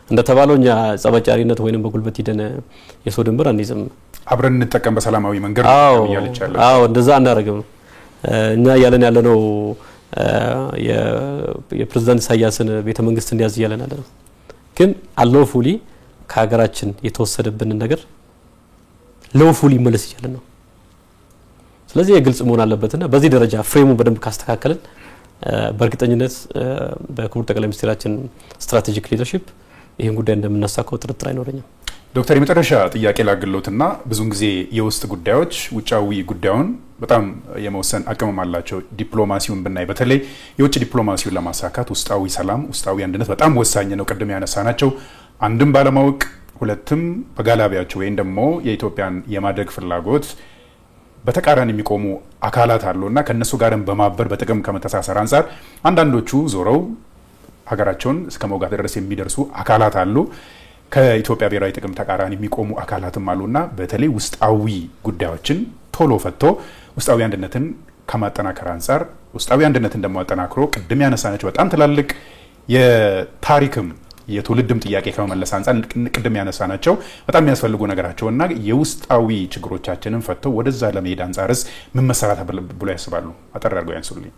እንደተባለው እኛ ጸባጫሪነት ወይንም በጉልበት ሄደን የሰው ድንበር አንይዝም አብረን እንጠቀም በሰላማዊ መንገድ ያለ ይችላል። እንደዛ እናደርግም እኛ ያለን ያለነው የፕሬዝዳንት ኢሳያስን ቤተ መንግስት እንዲያዝ ያለን አይደለም። ግን አለውፉሊ ከሀገራችን የተወሰደብን ነገር ለውፉሊ መለስ ይችላል ነው። ስለዚህ የግልጽ መሆን አለበትና በዚህ ደረጃ ፍሬሙን በደንብ ካስተካከልን በእርግጠኝነት በክቡር ጠቅላይ ሚኒስትራችን ስትራቴጂክ ሊደርሺፕ ይሄን ጉዳይ እንደምናሳካው ጥርጥር አይኖርኝም። ዶክተር የመጨረሻ ጥያቄ ላግሎትና ብዙን ጊዜ የውስጥ ጉዳዮች ውጫዊ ጉዳዩን በጣም የመወሰን አቅም አላቸው። ዲፕሎማሲውን ብናይ በተለይ የውጭ ዲፕሎማሲውን ለማሳካት ውስጣዊ ሰላም ውስጣዊ አንድነት በጣም ወሳኝ ነው። ቀደም ያነሳናቸው አንድም ባለማወቅ ሁለትም በጋላቢያቸው ወይን ደግሞ የኢትዮጵያን የማድረግ ፍላጎት በተቃራኒ የሚቆሙ አካላት አሉና ከነሱ ጋርም በማበር በጥቅም ከመተሳሰር አንፃር አንዳንዶቹ ዞረው ሀገራቸውን እስከ መውጋት ድረስ የሚደርሱ አካላት አሉ። ከኢትዮጵያ ብሔራዊ ጥቅም ተቃራኒ የሚቆሙ አካላትም አሉና በተለይ ውስጣዊ ጉዳዮችን ቶሎ ፈቶ ውስጣዊ አንድነትን ከማጠናከር አንፃር ውስጣዊ አንድነትን እንደማጠናክሮ ቅድም ያነሳናቸው በጣም ትላልቅ የታሪክም የትውልድም ጥያቄ ከመመለስ አንፃር ቅድም ያነሳናቸው በጣም የሚያስፈልጉ ነገራቸውና የውስጣዊ ችግሮቻችንን ፈቶ ወደዛ ለመሄድ አንፃርስ ምን መሰራት ብሎ ያስባሉ? አጠር አድርገው ያንሱልኝ።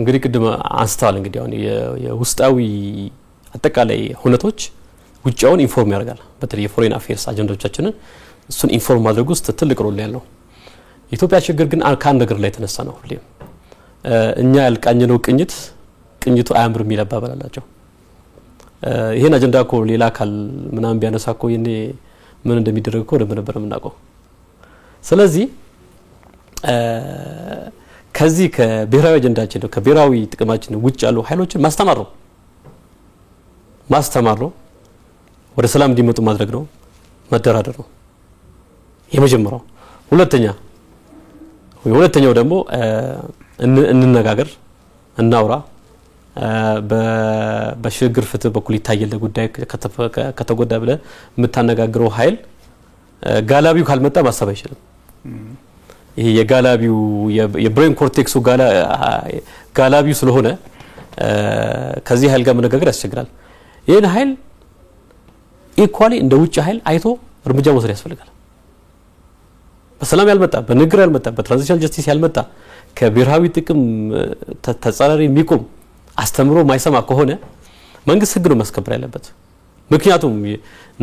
እንግዲህ ቅድም አንስተዋል እንግዲህ አሁን የውስጣዊ አጠቃላይ ሁነቶች ውጫውን ኢንፎርም ያደርጋል በተለይ የፎሬን አፌርስ አጀንዳዎቻችንን እሱን ኢንፎርም ማድረግ ውስጥ ትልቅ ሮል ያለው ኢትዮጵያ ችግር ግን ከአንድ ነገር ላይ ተነሳ ነው ሁሌም እኛ ያልቃኘነው ቅኝቱ አያምርም ይላባባላላቸው ይሄን አጀንዳ እኮ ሌላ አካል ምናምን ቢያነሳ እኮ የኔ ምን እንደሚደረግ እኮ ነበር የምናውቀው ስለዚህ ከዚህ ከብሔራዊ አጀንዳችን ነው ከብሔራዊ ጥቅማችን ውጭ ያሉ ኃይሎችን ማስተማር ነው ወደ ሰላም እንዲመጡ ማድረግ ነው መደራደር ነው የመጀመሪያው ሁለተኛው ደግሞ እንነጋገር እናውራ በሽግግር ፍትህ በኩል ይታየለ ጉዳይ ከተጎዳ ብለ የምታነጋግረው ኃይል ጋላቢው ካልመጣ ማሰብ አይችልም ይሄ የጋላቢው የብሬን ኮርቴክሱ ጋላቢው ስለሆነ ከዚህ ኃይል ጋር መነጋገር ያስቸግራል ይሄን ኃይል ኢኳሊ እንደ ውጭ ኃይል አይቶ እርምጃ መውሰድ ያስፈልጋል በሰላም ያልመጣ በንግግር ያልመጣ በትራንዚሽናል ጀስቲስ ያልመጣ ከብሔራዊ ጥቅም ተጻራሪ የሚቆም አስተምሮ ማይሰማ ከሆነ መንግስት ህግ ነው ማስከበር ያለበት ምክንያቱም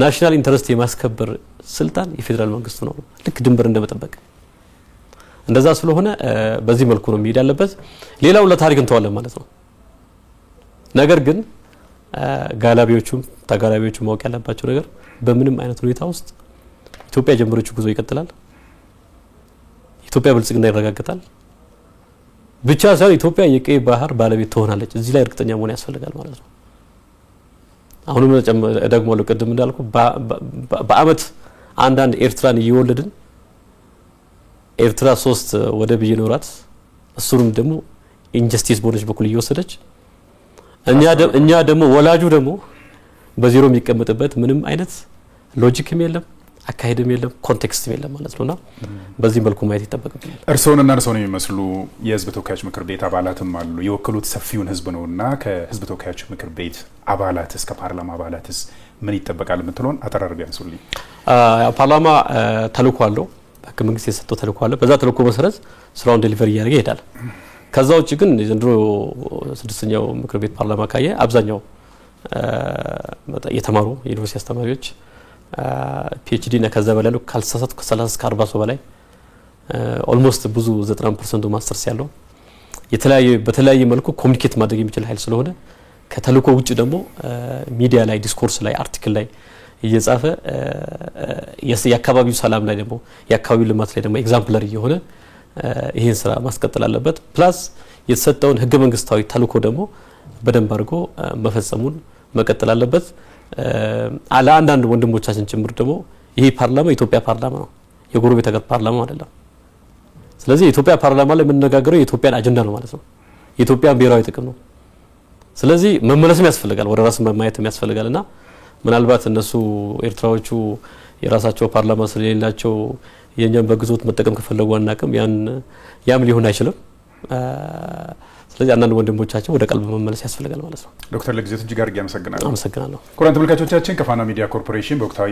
ናሽናል ኢንተረስት የማስከበር ስልጣን የፌደራል መንግስት ነው ልክ ድንበር እንደመጠበቅ እንደዛ ስለሆነ በዚህ መልኩ ነው የሚሄድ ያለበት ሌላው ለታሪክ እንተዋለን ማለት ነው ነገር ግን ጋላቢዎቹም ተጋላቢዎቹም ማወቅ ያለባቸው ነገር በምንም አይነት ሁኔታ ውስጥ ኢትዮጵያ ጀምሮቹ ጉዞ ይቀጥላል ኢትዮጵያ ብልጽግና ይረጋገጣል ብቻ ሳይሆን ኢትዮጵያ የቀይ ባህር ባለቤት ትሆናለች እዚህ ላይ እርግጠኛ መሆን ያስፈልጋል ማለት ነው አሁንም ደግሞ ለቀደም እንዳልኩ በአመት አንዳንድ ኤርትራን እየወለድን ኤርትራ 3 ወደብ ይኖራት እሱንም ደግሞ ኢንጀስቲስ ቦነች በኩል እየወሰደች እኛ ደግሞ ወላጁ ደግሞ በዜሮ የሚቀመጥበት ምንም አይነት ሎጂክም የለም አካሄድም የለም ኮንቴክስትም የለም ማለት ነውና በዚህ መልኩ ማየት ይተበቀብናል እርሶንና እርሶን የሚመስሉ የህዝብ ተወካዮች ምክር ቤት አባላትም አሉ የወከሉት ሰፊውን ህዝብ ነውና ከህዝብ ተወካዮች ምክር ቤት አባላትስ ከፓርላማ አባላትስ ምን ይተበቃል ምትሉን አጠራርገ ያንሱልኝ ፓርላማ ተልኮ አለው ከመንግስት የሰጠው ተልኮ አለ በዛ ተልኮ መሰረት ስራውን ዴሊቨሪ ያደርጋል ይሄዳል ከዛው ግን ዘንድሮ ስድስተኛው ምክር ቤት ፓርላማ ካየ አብዛኛው የተማሩ ዩኒቨርሲቲ አስተማሪዎች PhD እና ከዛ በላይ ካልተሳሳቱ ከ30 እስከ 40 ሰው በላይ ኦልሞስት ብዙ 90% ማስተርስ ያለው በተለያየ መልኩ ኮሙኒኬት ማድረግ የሚችል ኃይል ስለሆነ ከተልኮ ውጭ ደግሞ ሚዲያ ላይ ዲስኮርስ ላይ አርቲክል ላይ እየጻፈ የአካባቢው ሰላም ላይ ደግሞ የአካባቢው ልማት ላይ ደግሞ ኤግዛምፕለሪ የሆነ ይሄን ስራ ማስቀጠል አለበት ፕላስ የተሰጠውን ህገ መንግስታዊ ተልኮ ደግሞ በደንብ አድርጎ መፈጸሙን መቀጠል አለበት አንዳንድ ወንድሞቻችን ጭምር ደግሞ ይሄ ፓርላማ የኢትዮጵያ ፓርላማ ነው የጎረቤት ሀገር ፓርላማ አይደለም ስለዚህ የኢትዮጵያ ፓርላማ ላይ የምንነጋገረው የኢትዮጵያን አጀንዳ ነው ማለት ነው የኢትዮጵያን ብሔራዊ ጥቅም ነው ስለዚህ መመለስም ያስፈልጋል ወደ ራስ ማየትም ያስፈልጋልና ምናልባት እነሱ ኤርትራዎቹ የራሳቸው ፓርላማ ስለሌላቸው የኛን በግዞት መጠቀም ከፈለጉ አናቀም ያም ሊሆን አይችልም ስለዚህ አንዳንድ ወንድሞቻችን ወደ ቀልብ መመለስ ያስፈልጋል ማለት ነው ዶክተር ለግዜት እጅግ አድርጌ አመሰግናለሁ ኩራን ተመልካቾቻችን ከፋና ሚዲያ ኮርፖሬሽን በወቅታዊ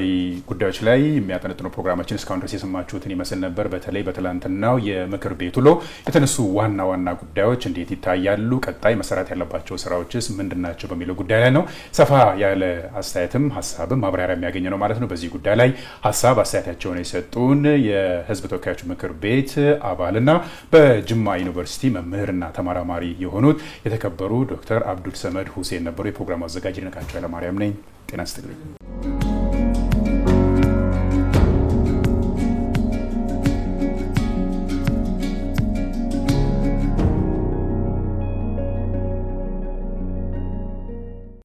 ጉዳዮች ላይ የሚያጠነጥነው ፕሮግራማችን እስካሁን ድረስ የሰማችሁትን ይመስል ነበር በተለይ በትላንትናው የምክር ቤት ውሎ የተነሱ ዋና ጉዳዮች እንዴት ይታያሉ ቀጣይ መሰራት ያለባቸው ስራዎችስ ምንድናቸው በሚለው ጉዳይ ላይ ነው ሰፋ ያለ አስተያየትም ሐሳብም ማብራሪያ የሚያገኝ ነው ማለት ነው በዚህ ጉዳይ ላይ ሐሳብ አስተያየታቸውን የሰጡን የህዝብ ተወካዮች ምክር ቤት አባልና በጅማ ዩኒቨርሲቲ መምህርና ተመራማሪ የሆኑት የተከበሩ ዶክተር አብዱል ሰመድ ሁሴን ነበሩ የፕሮግራሙ አዘጋጅ ነካቸው ያለ ማርያም ነኝ ጤና ይስጥልኝ